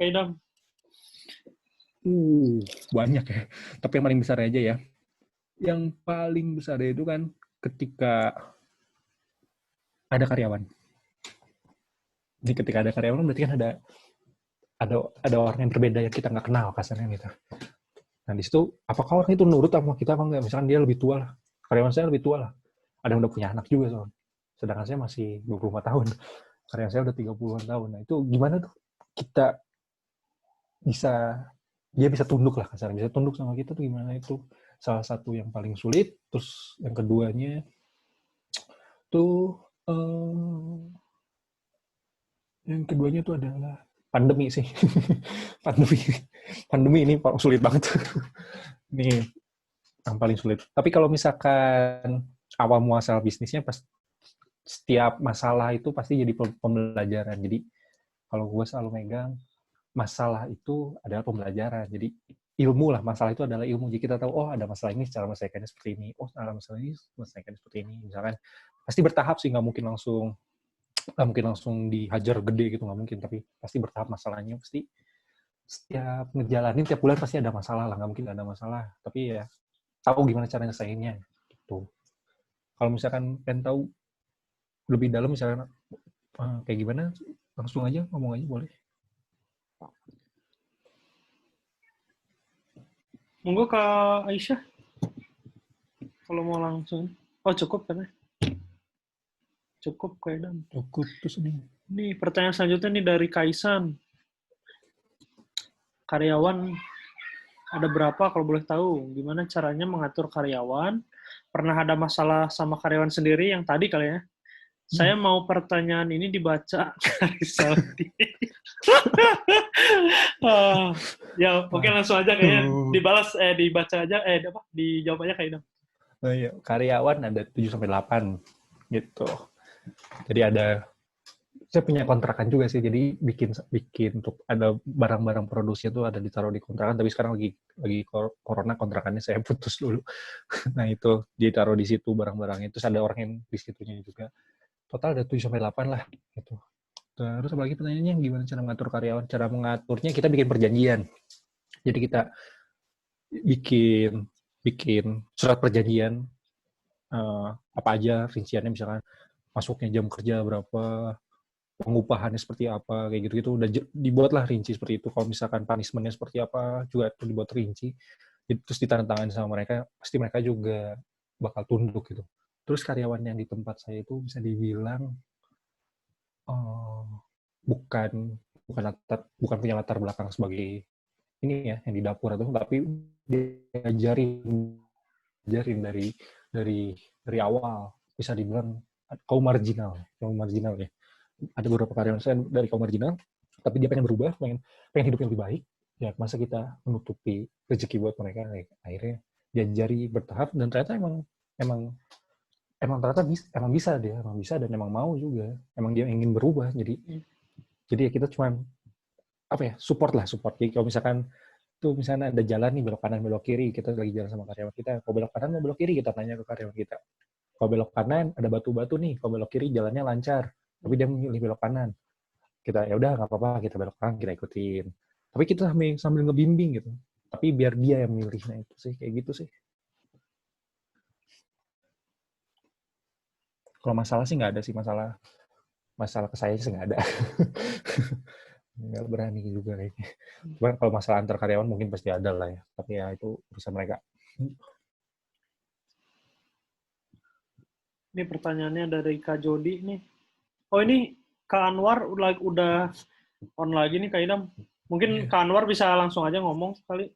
Kak Idam. Banyak ya. Tapi yang paling besar aja ya. Yang paling besar itu kan ketika ada karyawan. Jadi ketika ada karyawan berarti kan ada orang yang berbeda yang kita nggak kenal kasarnya gitu. Nah di situ apakah orang itu nurut sama kita apa enggak? Misalkan dia lebih tua lah, karyawan saya lebih tua lah. Ada yang udah punya anak juga soalnya. Sedangkan saya masih 25 tahun. Karyawan saya udah 30-an tahun. Nah itu gimana tuh kita dia bisa tunduk lah kasarnya. Bisa tunduk sama kita tuh gimana itu. Salah satu yang paling sulit. Terus yang keduanya tuh adalah pandemi sih. Pandemi ini sulit banget. Ini yang paling sulit. Tapi kalau misalkan awal muasal bisnisnya, setiap masalah itu pasti jadi pembelajaran. Jadi kalau gue selalu megang, masalah itu adalah pembelajaran. Jadi ilmu lah, masalah itu adalah ilmu. Jadi kita tahu, oh ada masalah ini, cara menyelesaikannya seperti ini. Oh ada masalah ini, menyelesaikannya seperti ini. Misalkan, pasti bertahap sih, nggak mungkin langsung dihajar gede gitu, nggak mungkin. Tapi pasti bertahap masalahnya, pasti setiap ngejalanin, tiap bulan pasti ada masalah lah. Nggak mungkin nggak ada masalah. Tapi ya, tahu gimana cara nyelesainnya. Gitu. Kalau misalkan pengen tahu lebih dalam, misalkan kayak gimana, langsung aja, ngomong aja boleh. Monggo Kak Aisyah. Kalau mau langsung. Oh cukup kan? Cukup Kak Idam. Cukup terus nih. Nih pertanyaan selanjutnya nih dari Kaisan. Karyawan ada berapa kalau boleh tahu? Gimana caranya mengatur karyawan? Pernah ada masalah sama karyawan sendiri yang tadi kali ya? Saya mau pertanyaan ini dibaca dari Saldi. Ya, oke langsung aja kayaknya dibaca aja, dijawab aja kayak itu. Oh, iya. Karyawan ada 7-8 gitu. Jadi ada Saya punya kontrakan juga sih, jadi bikin untuk ada barang-barang produksinya tuh ada ditaruh di kontrakan, tapi sekarang lagi corona, kontrakannya saya putus dulu. Nah itu ditaruh di situ barang-barangnya, terus ada orang yang di situnya juga. Total ada 7-8 lah gitu. Terus apalagi pertanyaannya gimana cara mengatur karyawan? Cara mengaturnya kita bikin perjanjian. Jadi kita bikin surat perjanjian apa aja rinciannya, misalkan masuknya jam kerja berapa, pengupahannya seperti apa, kayak gitu-gitu udah dibuatlah rinci seperti itu. Kalau misalkan punishment-nya seperti apa juga itu dibuat rinci. Terus ditandatangani sama mereka, pasti mereka juga bakal tunduk gitu. Terus karyawan yang di tempat saya itu bisa dibilang bukan punya latar belakang sebagai ini ya yang di dapur atau, tapi diajarin dari awal, bisa dibilang kaum marginal ya. Ada beberapa karyawan saya dari kaum marginal, tapi dia pengen berubah, pengen hidup yang lebih baik. Ya masa kita menutupi rezeki buat mereka? Akhirnya diajari bertahap, dan ternyata emang ternyata bisa dan emang mau juga, emang dia ingin berubah. Jadi ya kita cuman support. Jadi kalau misalkan tuh misalnya ada jalan nih belok kanan belok kiri, kita lagi jalan sama karyawan kita, kalau belok kanan mau belok kiri, kita tanya ke karyawan kita. Kalau belok kanan ada batu-batu nih, kalau belok kiri jalannya lancar, tapi dia memilih belok kanan, kita ya udah nggak apa-apa, kita belok kanan, kita ikutin. Tapi kita sambil ngebimbing gitu. Tapi biar dia yang milih. Nah itu sih, kayak gitu sih. Kalau masalah sih nggak ada sih, masalah ke saya sih nggak ada. Nggak berani juga kayaknya. Cuma kalau masalah antar karyawan mungkin pasti ada lah ya. Tapi ya itu urusan mereka. Ini pertanyaannya dari Kak Jody nih. Oh ini Kak Anwar udah on lagi nih Kak Idam. Mungkin Kak Anwar bisa langsung aja ngomong sekali.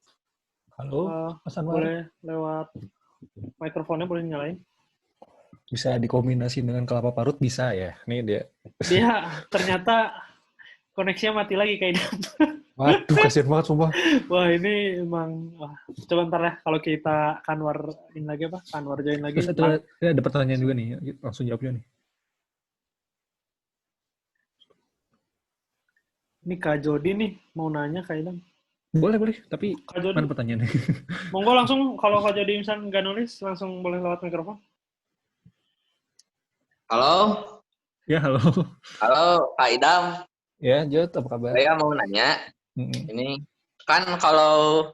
Halo, Mas Anwar. Boleh lewat mikrofonnya, boleh nyalain. Bisa dikombinasi dengan kelapa parut, bisa ya? Nih dia. Dia ternyata koneksinya mati lagi Kak Idam. Waduh, kasihan banget sumpah. Wah ini emang, coba ntar ya kalau kita Kanwar ini lagi apa? Kanwar join lagi. Terus ada pertanyaan juga nih, langsung jawabnya nih. Ini Kak Jody nih mau nanya Kak Idam. Boleh, tapi Kak Jody, mana pertanyaannya? monggo langsung, kalau Kak Jody misalnya nggak nulis, langsung boleh lewat mikrofon. Halo. Ya, halo. Halo, Kak Idam. Ya, Jod, apa kabar? Saya mau nanya, ini kan kalau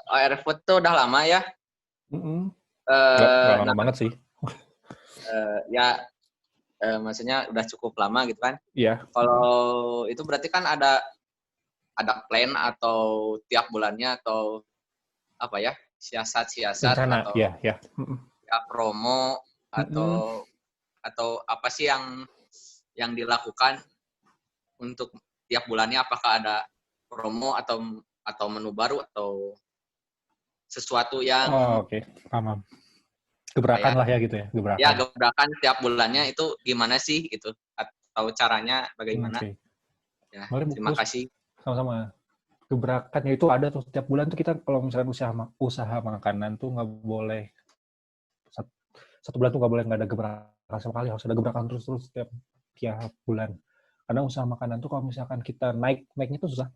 OR Food tuh udah lama ya? Nggak lama banget sih. Maksudnya udah cukup lama gitu kan? Iya. Kalau itu berarti kan ada plan atau tiap bulannya atau apa ya, siasat rencana, atau ya promo atau apa sih yang dilakukan untuk tiap bulannya? Apakah ada promo atau menu baru atau sesuatu yang oke. Paham. Gebrakan lah ya gitu ya, gebrakan. Ya, gebrakan tiap bulannya itu gimana sih gitu, atau caranya bagaimana? Okay. Ya, boleh, terima kasih. Sama-sama. Gebrakannya itu ada tuh setiap bulan tuh, kita kalau misalkan usaha makanan tuh nggak boleh satu bulan tuh nggak ada gebrakan sama sekali, harus ada gebrakan terus tiap bulan. Karena usaha makanan tuh kalau misalkan kita naiknya susah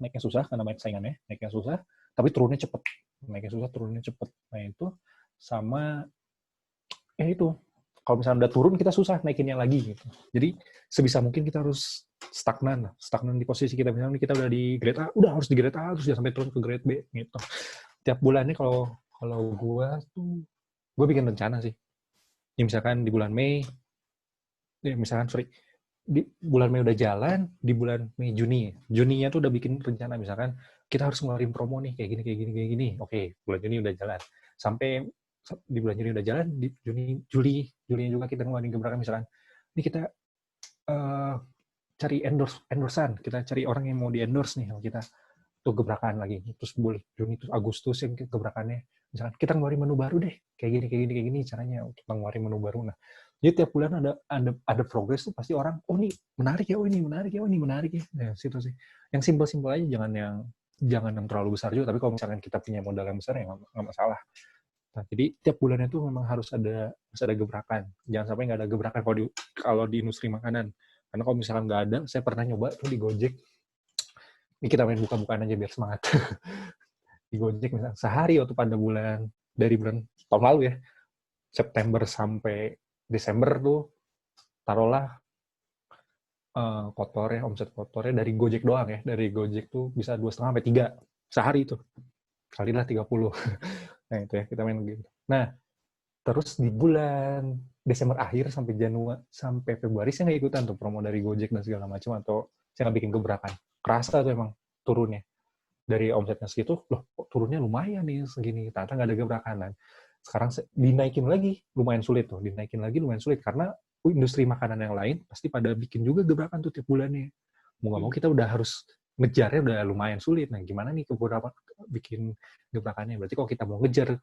karena banyak saingannya, naiknya susah, tapi turunnya cepet. Nah itu sama itu. Kalau misalnya udah turun, kita susah naikinnya lagi gitu. Jadi sebisa mungkin kita harus stagnan di posisi kita. Misalnya kita udah di grade A, udah harus di grade A terus, jangan sampai turun ke grade B gitu. Tiap bulannya kalau gue bikin rencana sih. Ya misalkan di bulan Mei, di bulan Mei udah jalan, di bulan Mei Juninya tuh udah bikin rencana, misalkan kita harus ngeluarin promo nih kayak gini. Oke, bulan Juni udah jalan. Sampai di bulan Juni udah jalan, di Julinya juga kita ngeluarin gebrakan, misalkan ini kita cari endorsean, kita cari orang yang mau di endorse nih kita, tuh gebrakan lagi. Terus Juni terus Agustus yang gebrakannya, misalkan kita ngeluarin menu baru deh, kayak gini caranya untuk ngeluarin menu baru. Nah, jadi tiap bulan ada progres tuh, pasti orang, oh ini menarik ya, nah situ sih. Yang simpel aja, jangan yang terlalu besar juga, tapi kalau misalkan kita punya modal yang besar ya nggak masalah. Nah, jadi tiap bulannya tuh memang harus ada gebrakan. Jangan sampai nggak ada gebrakan kalau di industri makanan. Karena kalau misalkan nggak ada, saya pernah nyoba tuh di Gojek. Ini kita main buka-bukaan aja biar semangat. Di Gojek misalnya sehari waktu pada dari bulan tahun lalu ya, September sampai Desember tuh, taruhlah omset kotornya dari Gojek doang ya, dari Gojek tuh bisa 2,5 sampai 3 sehari itu. Kalilah 30. Nah itu ya, kita main gitu. Nah, terus di bulan Desember akhir sampai sampai Februari saya nggak ikutan tuh promo dari Gojek dan segala macam, atau saya nggak bikin gebrakan. Kerasa tuh emang turunnya. Dari omsetnya segitu, loh kok turunnya lumayan nih segini, ternyata nggak ada gebrakan. Sekarang dinaikin lagi, lumayan sulit tuh. Dinaikin lagi lumayan sulit, karena industri makanan yang lain pasti pada bikin juga gebrakan tuh tiap bulannya. Mau nggak mau kita udah harus ngejarnya udah lumayan sulit. Nah gimana nih beberapa bikin gebrakannya? Berarti kalau kita mau ngejar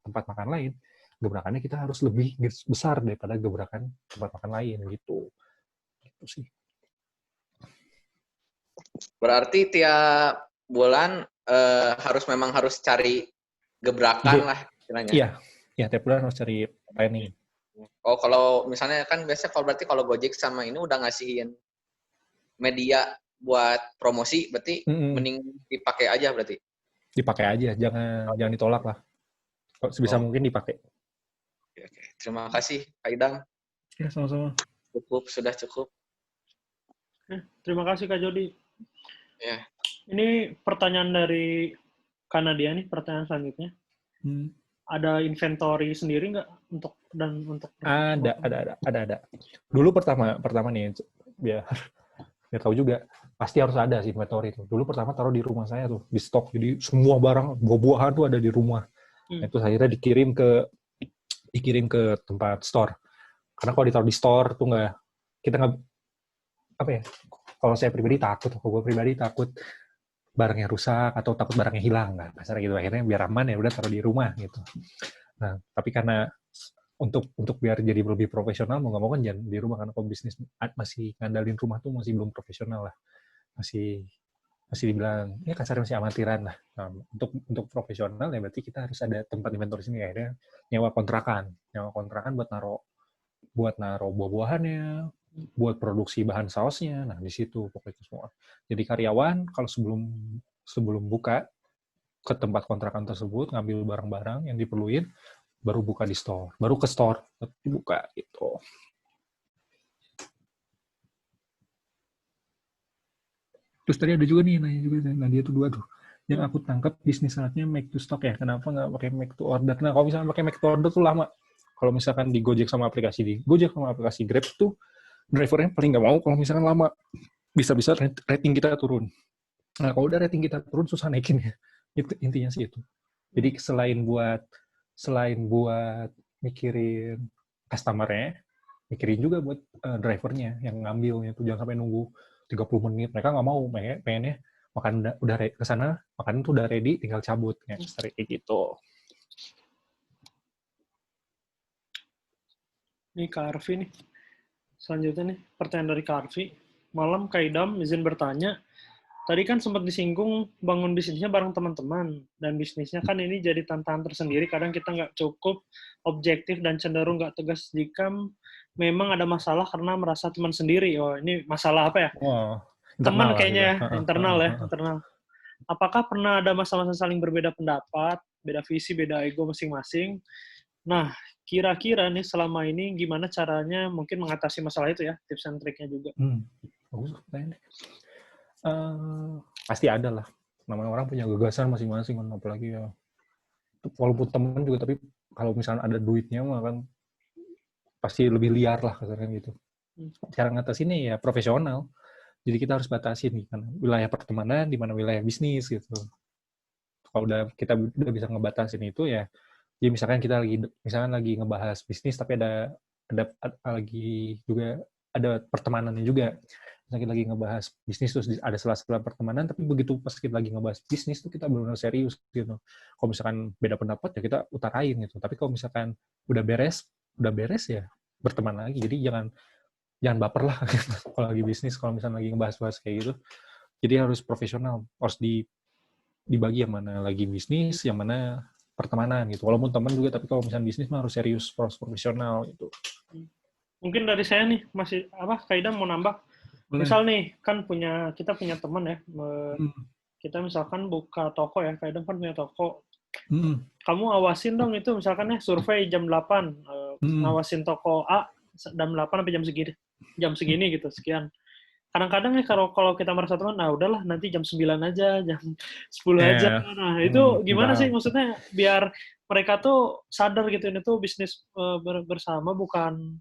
tempat makan lain, gebrakannya kita harus lebih besar daripada gebrakan tempat makan lain gitu. Gitu sih. Berarti tiap bulan memang harus cari gebrakan lah istilahnya. Iya, tiap bulan harus cari planning. Oh, kalau misalnya kan biasanya kalau Gojek sama ini udah ngasihin media buat promosi, berarti mending dipakai aja berarti. Dipakai aja, jangan ditolak lah. Kalau sebisa mungkin dipakai. Oke. Terima kasih, Kak Idam. Ya, sama-sama. Sudah cukup. Terima kasih, Kak Jody. Ya. Ini pertanyaan dari Kanadia nih, pertanyaan selanjutnya. Ada inventory sendiri nggak untuk Ada. Dulu pertama nih, biar tahu juga, pasti harus ada sih inventory itu. Dulu pertama taruh di rumah saya tuh, di stok. Jadi semua barang, buah-buahan tuh ada di rumah. Itu akhirnya dikirim ke tempat store. Karena kalau ditaruh di store tuh kita nggak, apa ya, kalau saya pribadi takut barangnya rusak atau takut barangnya hilang kan, dasarnya gitu. Akhirnya biar aman ya udah taruh di rumah gitu. Nah tapi karena untuk biar jadi lebih profesional, mau nggak mau kan jangan di rumah, karena kalau bisnis masih ngandalin rumah tuh masih belum profesional lah, masih dibilang ya kasarnya masih amatiran lah. Nah, untuk profesional ya berarti kita harus ada tempat inventory sini. Akhirnya nyewa kontrakan buat naruh buah-buahannya, buat produksi bahan sausnya. Nah, di situ pokoknya semua. Jadi karyawan kalau sebelum buka ke tempat kontrakan tersebut, ngambil barang-barang yang diperluin, baru buka di store. Baru ke store, dibuka gitu. Terus tadi ada juga nih, nanya juga, Nadia tuh 2 tuh. Yang aku tangkap bisnis saatnya make to stock ya. Kenapa nggak pakai make to order? Nah, kalau misalnya pakai make to order tuh lama. Kalau misalkan di Gojek sama aplikasi Grab tuh, drivernya paling nggak mau kalau misalkan lama. Bisa-bisa rating kita turun. Nah, kalau udah rating kita turun, susah naikin ya. Itu intinya sih itu. Jadi selain buat mikirin customer-nya, mikirin juga buat drivernya yang ngambilnya tuh, jangan sampai nunggu 30 menit. Mereka nggak mau, pengennya makan udah kesana, makanan tuh udah ready, tinggal cabut ya, kayak gitu. Ini Kak Arfi nih. Selanjutnya nih, pertanyaan dari Kak Arfi. Malam, Kak Idam, izin bertanya. Tadi kan sempat disinggung bangun bisnisnya bareng teman-teman. Dan bisnisnya kan ini jadi tantangan tersendiri. Kadang kita nggak cukup objektif dan cenderung nggak tegas jika memang ada masalah karena merasa teman sendiri. Oh, ini masalah apa ya? Teman kayaknya ya. Internal. Apakah pernah ada masa-masa saling berbeda pendapat, beda visi, beda ego masing-masing? Nah, kira-kira nih selama ini gimana caranya mungkin mengatasi masalah itu ya, tips and triknya juga. Bagus pertanyaan. Pasti ada lah. Namanya orang punya gagasan masing-masing, apalagi ya. Walaupun teman juga, tapi kalau misalnya ada duitnya mah kan pasti lebih liar lah kasarnya gitu. Cara ngatasinnya ya profesional. Jadi kita harus batasin nih, kan wilayah pertemanan, di mana wilayah bisnis gitu. Kalau kita udah bisa ngebatasin itu ya. Jadi misalkan kita lagi ngebahas bisnis, tapi ada lagi juga ada pertemanannya juga. Misalkan kita lagi ngebahas bisnis terus ada sela-sela pertemanan, tapi begitu pas kita lagi ngebahas bisnis tuh kita benar-benar serius gitu. Kalau misalkan beda pendapat ya kita utarain gitu. Tapi kalau misalkan udah beres ya berteman lagi. Jadi jangan baper lah kalau lagi bisnis, kalau misalnya lagi ngebahas-bahas kayak gitu. Jadi harus profesional, harus dibagi yang mana lagi bisnis, yang mana pertemanan gitu. Walaupun teman juga, tapi kalau misalnya bisnis mah harus serius, harus profesional gitu. Mungkin dari saya nih masih Kak Idam mau nambah. Boleh. Misal nih kan kita punya teman ya, kita misalkan buka toko ya, Kak Idam kan punya toko. Kamu awasin dong itu misalkan ya survei jam 8, ngawasin toko A jam 8 sampai jam segini gitu, sekian. Kadang-kadang ya kalau kita merasa teman, nah udahlah nanti jam 9 aja, jam 10 aja. Nah, itu gimana sih maksudnya biar mereka tuh sadar gitu, ini tuh bisnis bersama, bukan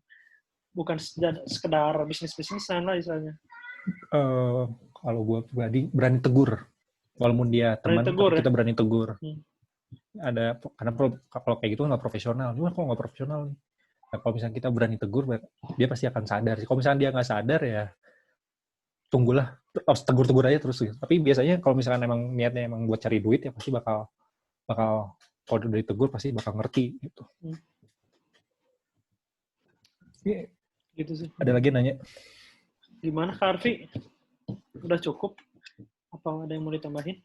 sekedar bisnis-bisnisan lah istilahnya. Kalau gue pribadi berani tegur, walaupun dia teman, tapi kita berani tegur. Karena kalau kayak gitu nggak profesional. Cuma kok nggak profesional nih? Nah, kalau misalnya kita berani tegur, dia pasti akan sadar. Kalau misalnya dia nggak sadar ya, tunggulah, harus tegur-tegur aja terus. Tapi biasanya kalau misalkan emang niatnya emang buat cari duit ya pasti bakal kalau udah ditegur pasti bakal ngerti gitu. Gitu sih. Ada lagi nanya? Gimana Kak Arfi? Udah cukup? Apa ada yang mau ditambahin?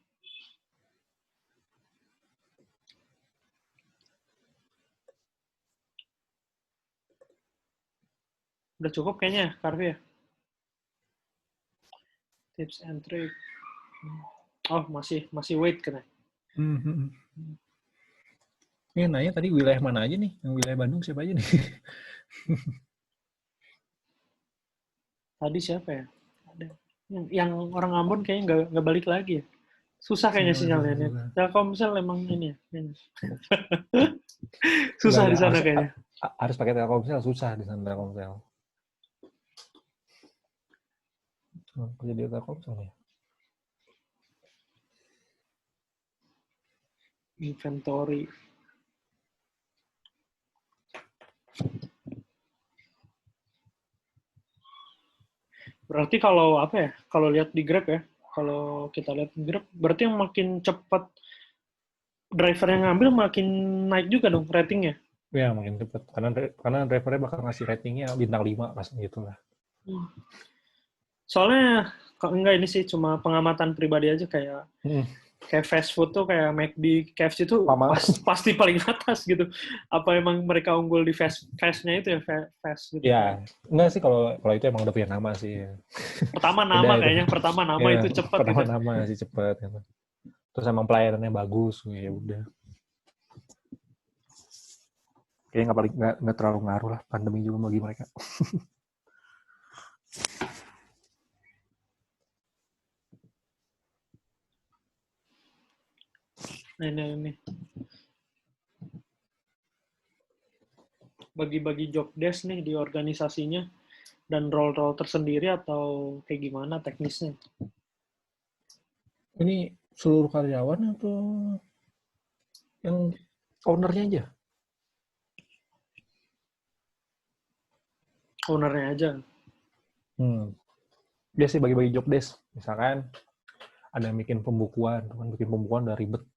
Udah cukup kayaknya Kak Arfi ya? Tips and trick. Oh, masih wait kena. Ini nanya tadi wilayah mana aja nih? Yang wilayah Bandung siapa aja nih? Tadi siapa ya? Ada. Yang orang Ambon kayaknya nggak balik lagi ya. Susah kayaknya sinyalnya. Telkomsel emang ini ya. Susah di sana kayaknya. Harus pakai Telkomsel, susah di sana Telkomsel. Jadi Telkomsel ya. Inventory. Berarti kalau kalau lihat di Grab ya, kalau kita lihat di Grab, berarti yang makin cepat driver yang ngambil makin naik juga dong ratingnya. Ya, makin cepat. Karena drivernya bakal ngasih ratingnya bintang 5 pas gitu lah. Soalnya enggak, ini sih cuma pengamatan pribadi aja, kayak fast food tuh kayak McD, KFC tuh pasti paling atas gitu. Apa emang mereka unggul di fastnya itu ya, fast gitu? Ya, enggak sih, kalau itu emang udah punya nama sih. Pertama nama kayaknya, pertama nama ya, itu cepat gitu. Pertama nama sih cepat gitu. Terus emang pelayanannya bagus, ya udah. Kayaknya nggak terlalu ngaruh lah pandemi juga bagi mereka. Ini bagi-bagi job desk nih di organisasinya dan role-role tersendiri atau kayak gimana teknisnya? Ini seluruh karyawan atau yang ownernya aja? Ownernya aja. Dia sih bagi-bagi job desk. Misalkan ada yang bikin pembukuan udah ribet.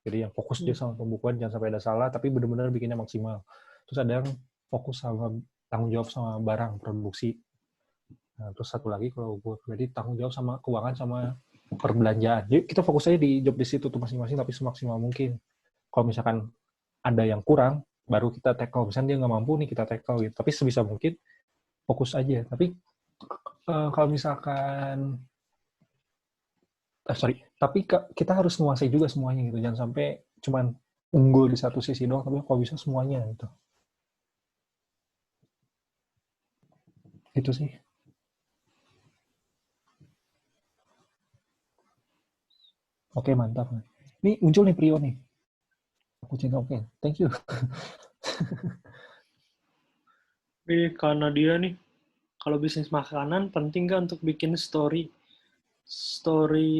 Jadi yang fokus dia sama pembukuan, jangan sampai ada salah, tapi benar-benar bikinnya maksimal. Terus ada yang fokus sama tanggung jawab sama barang, produksi. Nah, terus satu lagi kalau gue pribadi tanggung jawab sama keuangan sama perbelanjaan. Jadi kita fokus aja di job desk itu tuh masing-masing, tapi semaksimal mungkin. Kalau misalkan ada yang kurang, baru kita tackle. Misalnya dia nggak mampu nih, kita tackle gitu. Tapi sebisa mungkin fokus aja. Tapi kalau misalkan tapi kita harus menguasai juga semuanya gitu. Jangan sampai cuman unggul di satu sisi doang, tapi kalau bisa semuanya gitu. Itu sih. Oke, mantap. Ini muncul nih Prio nih. Aku cinta oke. Thank you. Karena dia nih, kalau bisnis makanan penting nggak untuk bikin story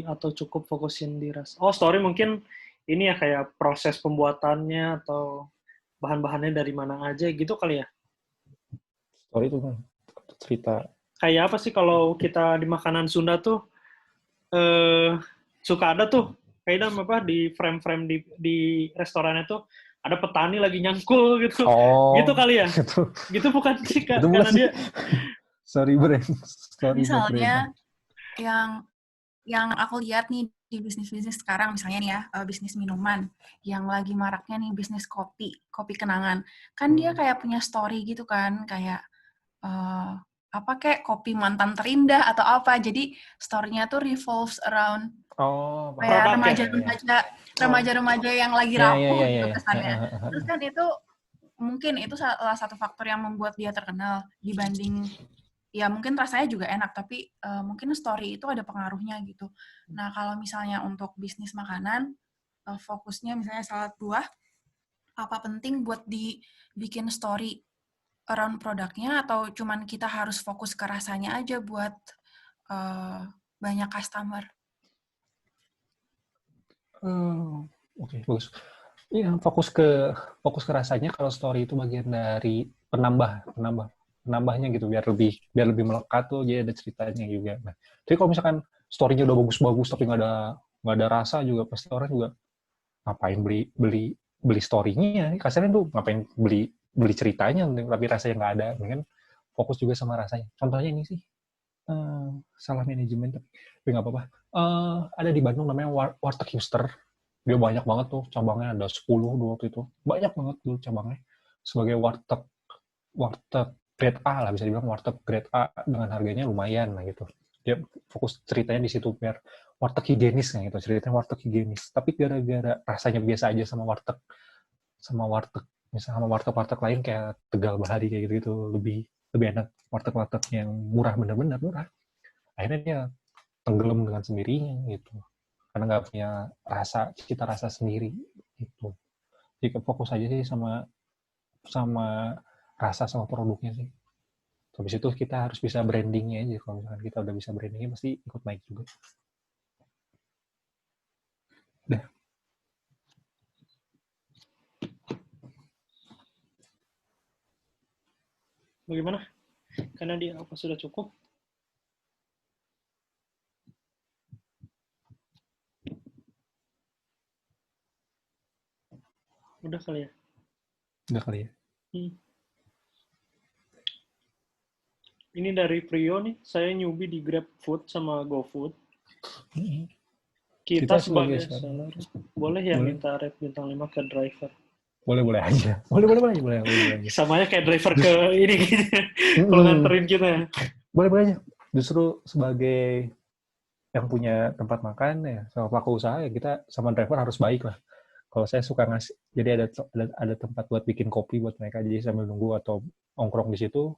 atau cukup fokusin di rasa? Oh, story mungkin ini ya kayak proses pembuatannya atau bahan-bahannya dari mana aja gitu kali ya? Story itu kan cerita. Kayak apa sih kalau kita di makanan Sunda tuh suka ada tuh kayak di frame-frame di restorannya tuh ada petani lagi nyangkul gitu. Gitu kali ya? Gitu bukan sih Kak? Karena dia Sorry brand. Misalnya yang aku lihat nih di bisnis-bisnis sekarang, misalnya nih ya, bisnis minuman, yang lagi maraknya nih bisnis kopi kenangan. Kan dia kayak punya story gitu kan, kayak kayak kopi mantan terindah atau apa. Jadi story-nya tuh revolves around kayak remaja-remaja yang lagi rapuh gitu kesannya. Terus kan itu mungkin itu salah satu faktor yang membuat dia terkenal dibanding ya mungkin rasanya juga enak, tapi mungkin story itu ada pengaruhnya gitu. Nah, kalau misalnya untuk bisnis makanan, fokusnya misalnya salad buah, apa penting buat dibikin story around produknya, atau cuman kita harus fokus ke rasanya aja buat banyak customer? Oke, bagus. Iya, fokus ke rasanya. Kalau story itu bagian dari penambahnya gitu, biar lebih melekat tuh, jadi ada ceritanya juga. Nah, tapi kalau misalkan story-nya udah bagus-bagus tapi nggak ada rasa juga, pasti orang juga ngapain beli story-nya? Kasarnya tuh ngapain beli ceritanya tapi rasanya nggak ada. Mendingan fokus juga sama rasanya. Contohnya ini sih salah manajemen tapi nggak apa-apa. Ada di Bandung namanya Warteg Hipster. Dia banyak banget tuh cabangnya, ada 10 waktu itu. Banyak banget dulu cabangnya. Sebagai warteg grade A lah, bisa dibilang warteg grade A dengan harganya lumayan lah gitu. Dia fokus ceritanya di situ biar warteg higienis gitu, ceritanya warteg higienis. Tapi gara-gara rasanya biasa aja sama warteg misalnya sama warteg lain kayak Tegal Bahari kayak gitu lebih enak warteg yang murah, bener-bener murah. Akhirnya dia tenggelam dengan sendirinya gitu. Karena nggak punya cita rasa sendiri gitu. Jadi fokus aja sih sama rasa sama produknya sih. Habis itu kita harus bisa brandingnya aja. Kalau misalkan kita udah bisa brandingnya, pasti ikut naik juga. Udah. Bagaimana? Karena dia apa sudah cukup? Udah kali ya? Udah kali ya. Ini dari Prio nih, saya newbie di GrabFood sama GoFood. Kita sebagai seller, boleh ya minta rate bintang 5 ke driver? Boleh aja. Boleh aja. Samanya kayak driver ke ini gitu. Kalau nganterin kita ya. Boleh aja. Justru sebagai yang punya tempat makan ya, sama pelaku usaha ya, kita sama driver harus baik lah. Kalau saya suka ngasih, jadi ada tempat buat bikin kopi buat mereka, jadi sambil nunggu atau ongkrong di situ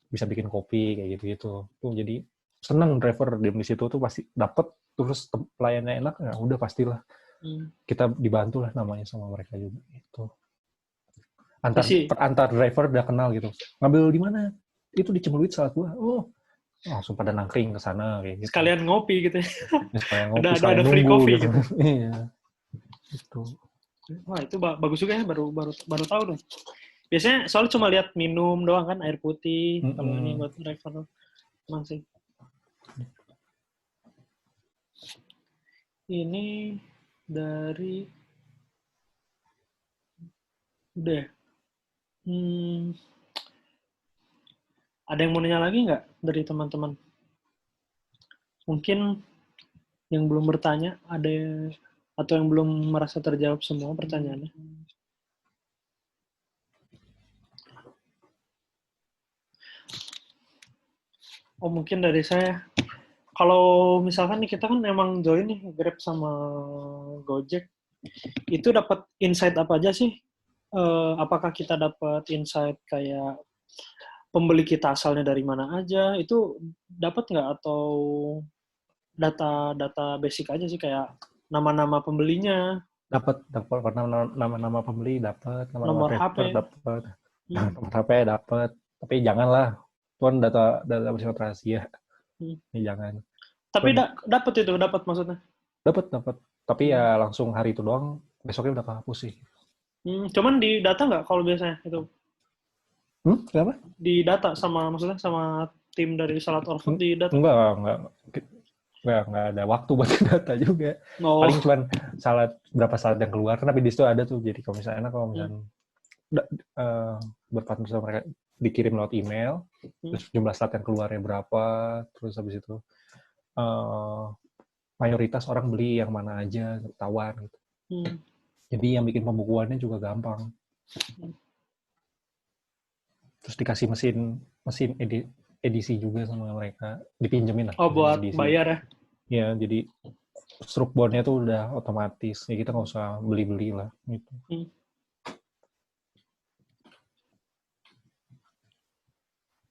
bisa bikin kopi kayak gitu. Tuh jadi senang driver di situ tuh pasti dapat, terus pelayannya enak, ya udah pastilah kita dibantu lah namanya sama mereka juga itu. Antar driver udah kenal gitu. Ngambil di mana? Itu di Cemuluit Salad Buah. Langsung pada nangkring ke sana kayak gitu. Sekalian ngopi gitu. Sekalian ngopi, ada free coffee gitu. Iya. Itu. Wah, itu bagus juga ya, baru tahu dong. Biasanya soalnya cuma lihat minum doang kan, air putih, kalau ini buat driver masih. Ini dari udah. Ada yang mau nanya lagi nggak dari teman-teman? Mungkin yang belum bertanya ada atau yang belum merasa terjawab semua pertanyaannya. Oh, mungkin dari saya. Kalau misalkan nih kita kan emang join nih Grab sama Gojek, itu dapat insight apa aja sih? Apakah kita dapat insight kayak pembeli kita asalnya dari mana aja? Itu dapat nggak, atau data basic aja sih kayak nama-nama pembelinya? Dapat nama-nama pembeli, dapat nomor HP dapat, nomor HP dapat. Tapi janganlah, tuan data bersifat rahasia. Ini jangan. Tapi dapat maksudnya? Dapat. Tapi ya langsung hari itu doang, besoknya udah kehapus sih. Cuman di data nggak kalau biasanya itu? Kenapa? Di data maksudnya sama tim dari Salad or Food di data? Enggak ada waktu buat data juga. Paling cuman berapa salad yang keluar, tapi di situ ada tuh. Jadi kalau misalnya berpartner sama mereka, dikirim lewat email, terus jumlah salad yang keluarnya berapa, terus habis itu mayoritas orang beli yang mana aja, ketahuan gitu. Jadi yang bikin pembukuannya juga gampang. Terus dikasih mesin edisi juga sama mereka, dipinjemin lah. Oh, buat edisi. Bayar ya? Ya, jadi strukboardnya tuh udah otomatis, ya kita nggak usah beli-beli lah gitu.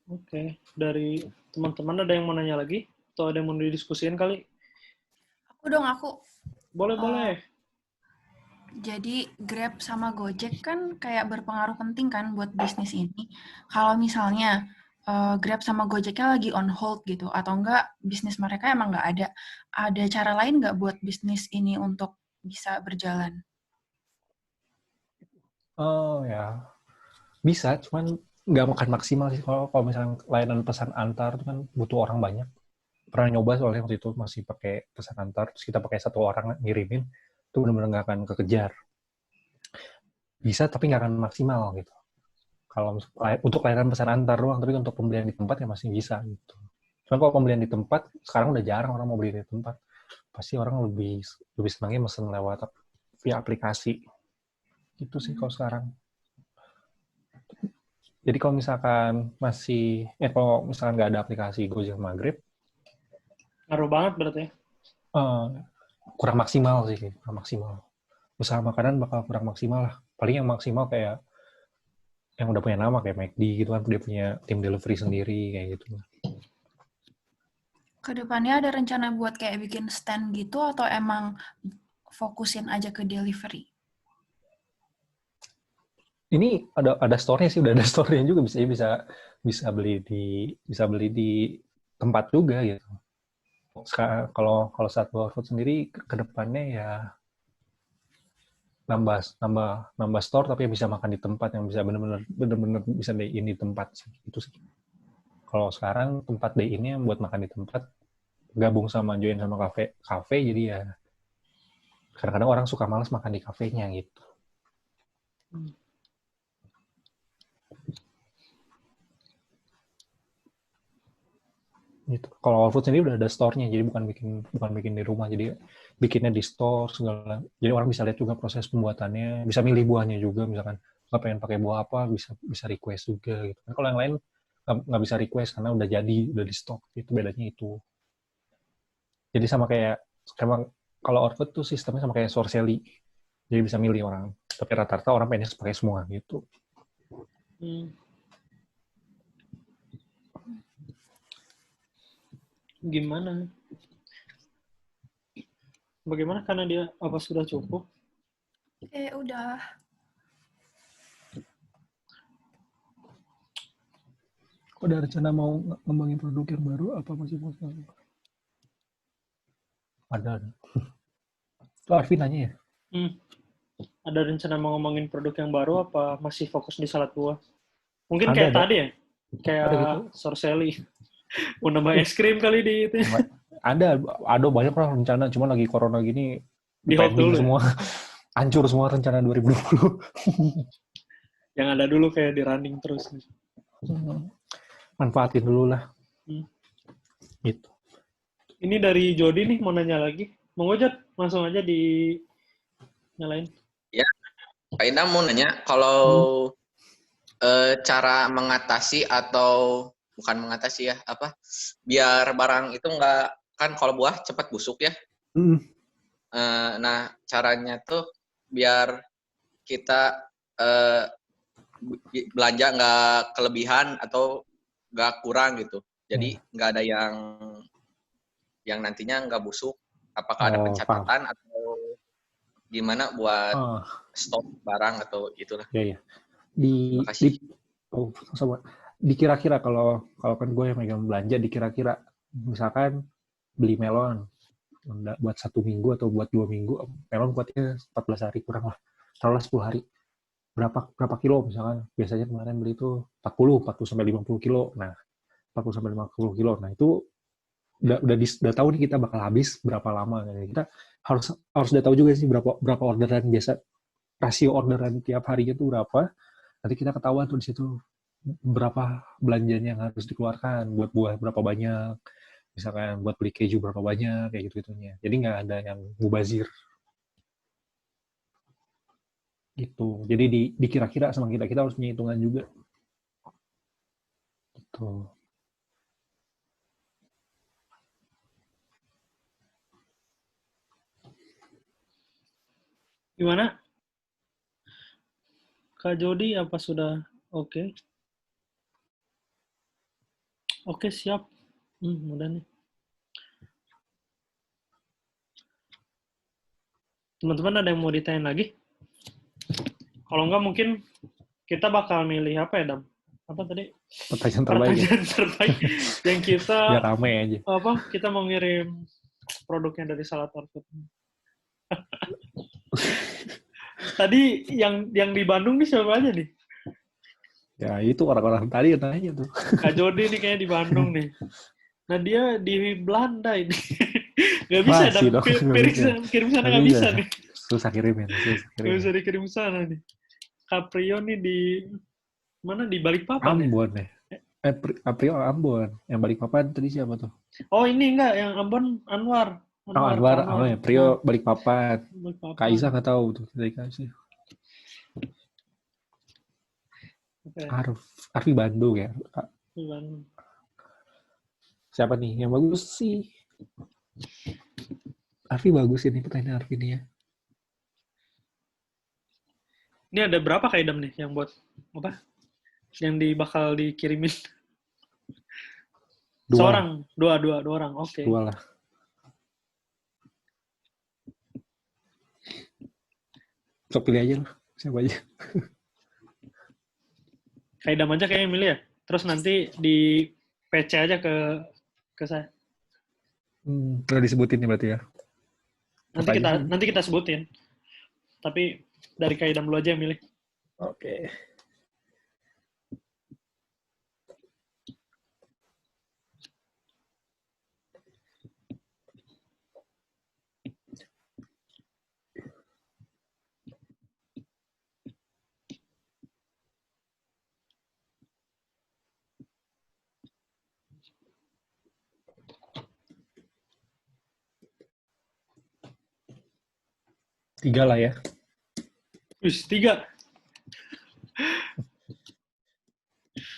Oke. Dari teman-teman ada yang mau nanya lagi? Atau ada yang mau didiskusiin kali? Aku. Boleh. Jadi Grab sama Gojek kan kayak berpengaruh penting kan buat bisnis ini. Kalau misalnya Grab sama Gojeknya lagi on hold gitu, atau enggak bisnis mereka emang nggak ada cara lain nggak buat bisnis ini untuk bisa berjalan? Oh ya, bisa, cuman nggak makan maksimal sih. Kalau misalnya layanan pesan antar itu kan butuh orang banyak. Pernah nyoba soalnya waktu itu masih pakai pesan antar, terus kita pakai 1 orang ngirimin, itu benar-benar nggak akan kekejar. Bisa tapi nggak akan maksimal gitu. Kalau untuk layanan pesan antar doang, tapi untuk pembelian di tempat ya masih bisa gitu. Cuman kalau pembelian di tempat, sekarang udah jarang orang mau beli di tempat. Pasti orang lebih senangnya mesen lewat via aplikasi. Itu sih kalau sekarang. Jadi kalau misalkan kalau misalkan nggak ada aplikasi Gojek sama Grab, Ngaruh banget berarti ya? Kurang maksimal sih, kurang maksimal. Usaha makanan bakal kurang maksimal lah. Paling yang maksimal kayak yang udah punya nama kayak McD gitu kan, dia punya tim delivery sendiri kayak gitu. Kedepannya ada rencana buat kayak bikin stand gitu atau emang fokusin aja ke delivery? Ini ada store-nya sih, udah ada store-nya juga, bisa beli di tempat juga gitu. Sekarang kalau Satwa Food sendiri kedepannya ya nambah store tapi yang bisa makan di tempat, yang bisa benar-benar bisa day in di tempat sih. Itu sih. Kalau sekarang tempat day in-nya buat makan di tempat, gabung sama join sama kafe jadi ya kadang-kadang orang suka malas makan di kafenya gitu. Gitu. Kalau All Food sendiri udah ada store-nya, jadi bukan bikin di rumah, jadi bikinnya di store segala. Jadi orang bisa lihat juga proses pembuatannya, bisa milih buahnya juga, misalkan nggak pengen pakai buah apa, bisa request juga gitu. Nah, kalau yang lain nggak bisa request karena udah di stok, itu bedanya itu. Jadi sama kayak kalau All Food tuh sistemnya sama kayak Sorcelli, jadi bisa milih orang. Tapi rata-rata orang pengen pakai semua gitu. Gimana? Bagaimana karena dia apa sudah cukup? Udah. Kok ada rencana mau ngembangin produk yang baru apa masih fokus? Ada. Itu Arfi nanya ya? Ada rencana mau ngomongin produk yang baru apa masih fokus di salad buah? Mungkin kayak tadi ya? Kayak gitu. Sorcelli. Mau nambah es krim kali di itu. Ada banyak lah rencana, cuma lagi corona gini di hold dulu semua. Hancur semua rencana 2020. Yang ada dulu kayak di running terus. Manfaatin dulu lah. Gitu. Ini dari Jody nih mau nanya lagi. Monggo Jod, langsung aja di nyalain. Ya, Pak Indam mau nanya kalau cara mengatasi atau bukan mengatasi ya, biar barang itu nggak, kan kalau buah cepat busuk ya. Nah, caranya tuh biar kita belanja nggak kelebihan atau nggak kurang gitu. Jadi nggak ada yang nantinya nggak busuk. Apakah ada pencatatan atau gimana buat stok barang atau itulah? Iya. Dikira-kira kalau kan gue yang megang belanja, dikira-kira misalkan beli melon buat 1 minggu atau buat 2 minggu, melon buatnya 14 hari kurang lah, taruhlah 10 hari, berapa kilo misalkan, biasanya kemarin beli itu 40 sampai 50 kilo, nah 40 sampai 50 kilo, nah itu udah tahu nih kita bakal habis berapa lama, kita harus udah tahu juga sih berapa orderan biasa, rasio orderan tiap harinya tuh berapa, nanti kita ketahuan tuh di situ berapa belanjanya yang harus dikeluarkan, buat buah berapa banyak, misalkan buat beli keju berapa banyak, kayak gitu-gitunya. Jadi nggak ada yang mubazir. Gitu. Jadi dikira-kira sama kita harus punya hitungan juga. Gitu. Betul. Gimana? Kak Jody, apa sudah oke? Oke, siap. Udah nih. Teman-teman ada yang mau ditanya lagi? Kalau enggak mungkin kita bakal milih apa ya, Dam? Apa tadi? Pertanyaan terbaik. Pertanyaan terbaik yang kita biar rame aja. Kita mau ngirim produknya dari Salator Food. Tadi yang di Bandung nih siapa aja nih? Ya itu orang-orang tadi nanya tuh. Kak Jody nih kayaknya di Bandung nih. Nah dia di Belanda ini. Gak bisa, kirim sana gak bisa nih. Susah kirimin. Gak bisa dikirim sana nih. Caprio nih di mana? Di Balikpapan Ambon ya? Caprio Ambon. Yang Balikpapan tadi siapa tuh? Oh ini enggak, yang Ambon Anwar. Anwar. Ya. Prio Balikpapan. Kaisa nggak tahu tuh dari Kaisa. Okay. Arfi Bandung ya. Bandung. Siapa nih yang bagus sih? Arfi bagus ini pertanyaan Arfi nih ya. Ini ada berapa Kak Idam nih yang buat apa? Yang bakal dikirimin? Seorang, dua orang. Oke. Dua lah. So pilih aja lah, siapa aja. Kak Idam aja kayaknya milih ya. Terus nanti di PC aja ke saya. Udah disebutin nih berarti ya. Nanti kita sebutin. Tapi dari Kak Idam dulu aja yang milih. Oke. Tiga lah ya. Tiga.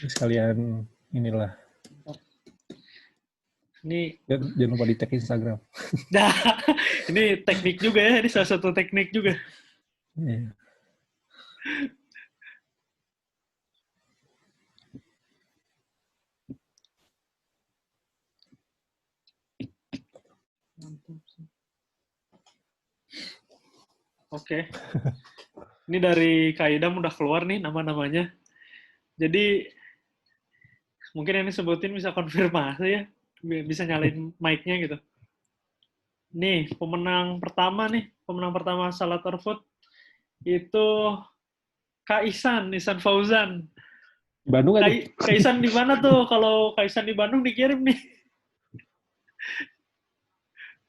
Sekalian inilah. Ini jangan lupa di-tag Instagram. Nah, ini teknik juga ya. Ini salah satu teknik juga. Yeah. Oke. Ini dari Kak Idam udah keluar nih nama-namanya. Jadi mungkin yang disebutin bisa konfirmasi ya. Bisa nyalain mic-nya gitu. Nih, pemenang pertama Salator Food itu Kak Ihsan Fauzan. Bandung aja. Kak Ihsan di mana tuh? Kalau Kak Ihsan di Bandung dikirim nih.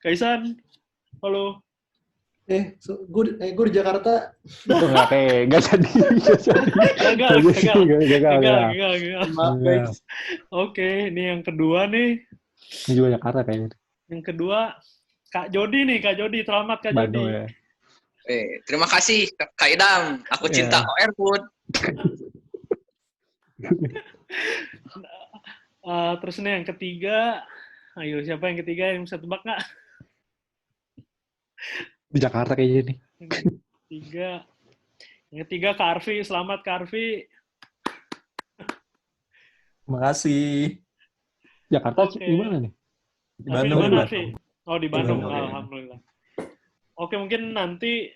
Kak Ihsan, halo. Gue di Jakarta. Nggak jadi. Gagal. Oke, ini yang kedua nih. Ini juga Jakarta kayaknya. Yang kedua, Kak Jody nih, selamat Kak Jody. Ya. Terima kasih Kak Idam. Aku cinta OR Food. Terus nih yang ketiga, ayo siapa yang ketiga yang bisa tebak nggak? Di Jakarta kayaknya nih. Yang ketiga Kak Arfi, selamat Kak Arfi. Terima kasih. Jakarta di mana nih? Di Bandung. Oh di Bandung, alhamdulillah. Oke, mungkin nanti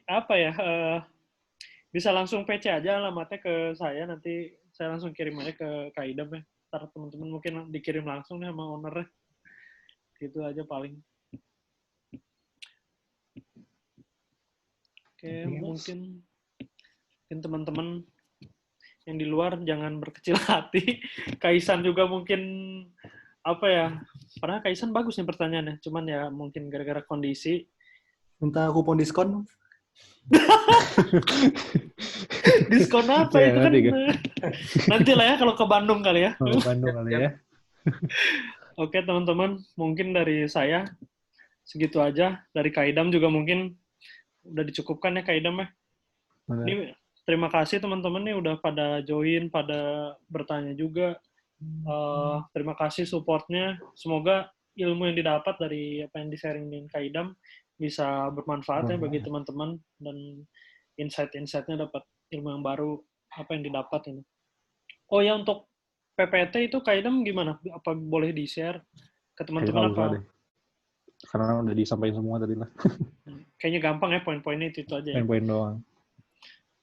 bisa langsung PC aja alamatnya ke saya, nanti saya langsung kirim aja ke Kak Idam ya. Ntar teman-teman mungkin dikirim langsung nih sama owner-nya. Gitu aja paling. Oke, mungkin teman-teman yang di luar jangan berkecil hati. Kaisan juga mungkin padahal Kaisan bagus nih pertanyaannya, cuman ya mungkin gara-gara kondisi. Minta kupon diskon. Diskon apa itu kan? Nanti lah ya kalau ke Bandung kali ya. Oke teman-teman, mungkin dari saya segitu aja. Dari Kak Idam juga mungkin udah dicukupkan ya Kak Idam ya. Ini terima kasih teman-teman nih udah pada join, pada bertanya juga. Terima kasih supportnya. Semoga ilmu yang didapat dari apa yang di-sharing dengan Kak Idam bisa bermanfaat ya bagi teman-teman, dan insight-insightnya dapat ilmu yang baru apa yang didapat ini. Oh ya, untuk PPT itu Kak Idam gimana? Apa boleh di-share ke teman-teman apa? Karena udah disampaikan semua tadi lah. Kayaknya gampang ya, poin-poinnya itu aja ya. Poin-poin doang.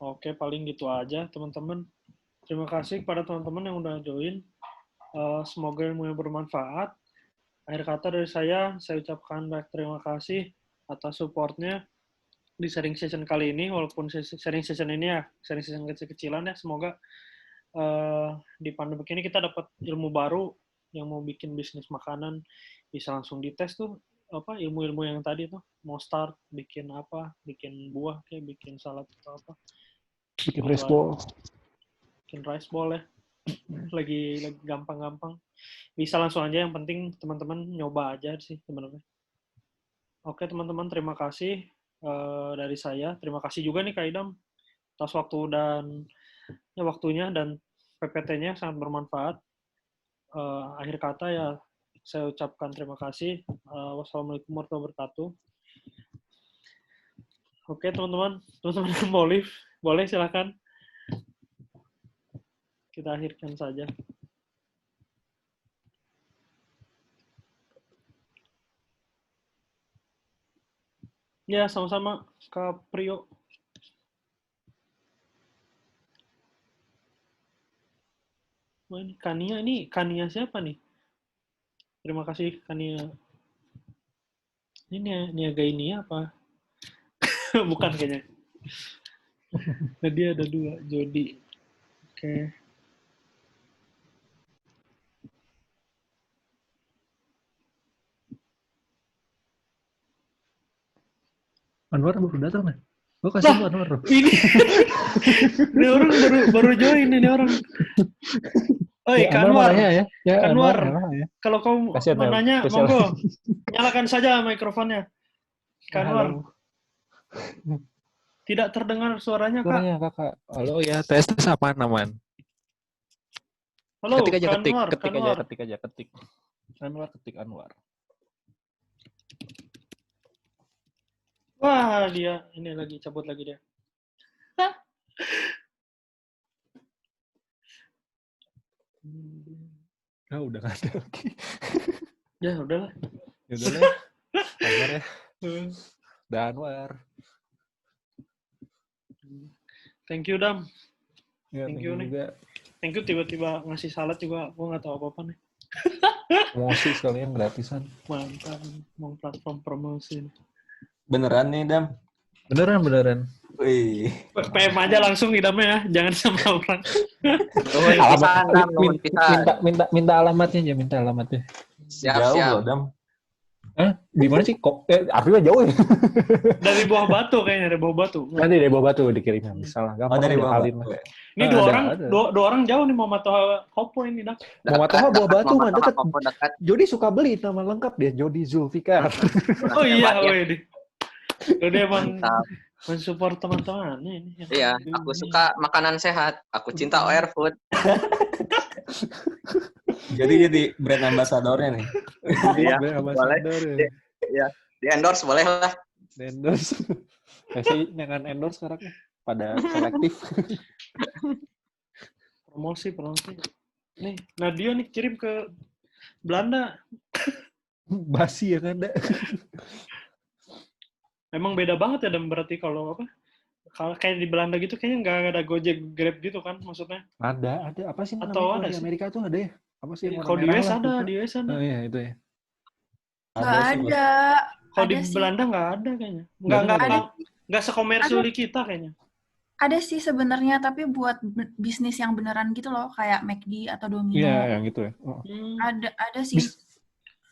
Oke, paling gitu aja teman-teman. Terima kasih kepada teman-teman yang udah join. Semoga ilmu yang bermanfaat. Akhir kata dari saya ucapkan banyak terima kasih atas supportnya di sharing session kali ini. Walaupun sharing session ini ya, sharing session kecil-kecilan ya, semoga di pandemi ini kita dapat ilmu baru. Yang mau bikin bisnis makanan bisa langsung dites tuh apa ilmu-ilmu yang tadi tuh, mau start bikin apa, bikin buah kayak bikin salad atau apa, bikin rice ball ya. lagi gampang-gampang, bisa langsung aja, yang penting teman-teman nyoba aja sih sebenarnya. Oke teman-teman, terima kasih dari saya. Terima kasih juga nih Kak Idam atas waktunya dan PPT-nya sangat bermanfaat. Akhir kata ya saya ucapkan terima kasih. Wassalamualaikum warahmatullahi wabarakatuh. Oke teman-teman yang mau live boleh silakan. Kita akhirkan saja. Ya, sama-sama Kak Prio. Oh, ini Kania siapa nih? Terima kasih Kania. Ini Niaga ini apa? Bukan kayaknya. Nah, dia ada 2, Jody. Oke. Anwar baru datang nih. Gue kasih lu Anwar. Ini orang baru join ini orang. Oi, ya, Kanwar. Ya, Kanwar. Ya. Kalau kau mau nanya, monggo. Nyalakan saja mikrofonnya. Kanwar. Tidak terdengar suaranya, Kak. Suaranya, Kakak. Halo ya, tes apaan aman? Halo, ketik aja, Kanwar. Ketik aja. Anwar. Wah, dia ini lagi cabut lagi dia. Udah nggak ada lagi. Ya, udahlah. Anwar ya. Dan Anwar. Thank you, Dam. Ya, thank you nih. Juga. Thank you tiba-tiba ngasih salad juga. Gue nggak tahu apa-apa nih. Promosi sekalian gratisan. Mantap. Mau platform promosi. Beneran nih, Dam? Beneran. Wih. PM aja langsung Idamnya ya. Jangan sama orang. Minta alamatnya aja, Siap. Loh, Dam. Di mana sih? Kok artinya jauh ya? Dari Buah Batu kayaknya, dari Buah Batu. Nanti dari Buah Batu dikirimnya. Misalnya gampang dari Buah Batu. Ini dua orang jauh nih, mau Matoha Kopo ini, Dak. Mau Matoha Buah Batu mah dekat. Jody suka beli nama lengkap dia, Jody Zulfikar. Oh iya, Jody emang mensupport teman-teman ini. Iya, aku suka makanan sehat. Aku cinta OR Food. Jadi brand ambassador-nya nih. Iya, boleh. Iya, di endorse boleh lah. Di endorse. Kasih dengan endorse sekarang pada selektif. Promosi. Nih, Nadia nih kirim ke Belanda. Basi ya kan, ada. Emang beda banget ya, dan berarti kalau kayak di Belanda gitu kayaknya nggak ada Gojek, Grab gitu kan maksudnya? Ada apa sih? Atau ada di Amerika tuh ada ya? Apa sih? Kalau di US ada, Oh iya itu ya. Nggak ada. Kalau di Belanda nggak ada kayaknya. Nggak sekomersil di kita kayaknya. Ada sih sebenarnya, tapi buat bisnis yang beneran gitu loh, kayak McD atau Domino. Iya, yang gitu ya. Oh. Ada sih.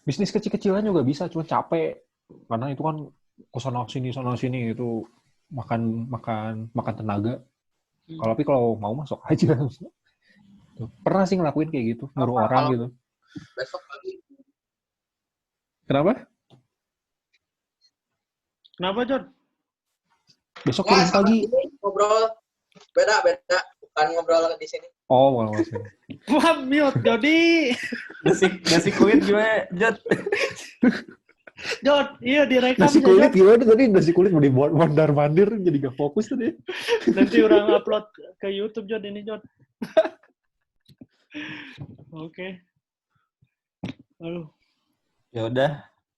Bisnis kecil-kecilan juga bisa, cuma capek. Karena itu kan sana sini itu makan tenaga. Tapi kalau mau masuk aja. Pernah sih ngelakuin kayak gitu, nyuruh orang gitu. Besok pagi. Kenapa, John? Besok kirim pagi. Ngobrol. Beda. bukan ngobrol di sini. Oh, mau masih. Wah, mute, Jody. Nasi kulit gimana, Jod? Jod, iya direkam. Nasi kulit gimana tadi? Nasi kulit mau dibuat mondar-mandir jadi gak fokus tadi. Nanti orang upload ke YouTube, Jod, ini, Jod. Oke. Lalu. Ya udah,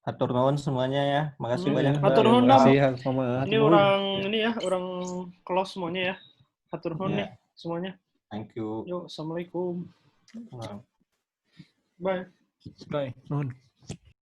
atur nuhun semuanya ya. Makasih banyak. Atur nuhun, Dam. Sama Ini orang close semuanya ya. Atur nuhun nih semuanya. Thank you. Yuk, assalamualaikum. Wow. Bye. Bye. Nuhun.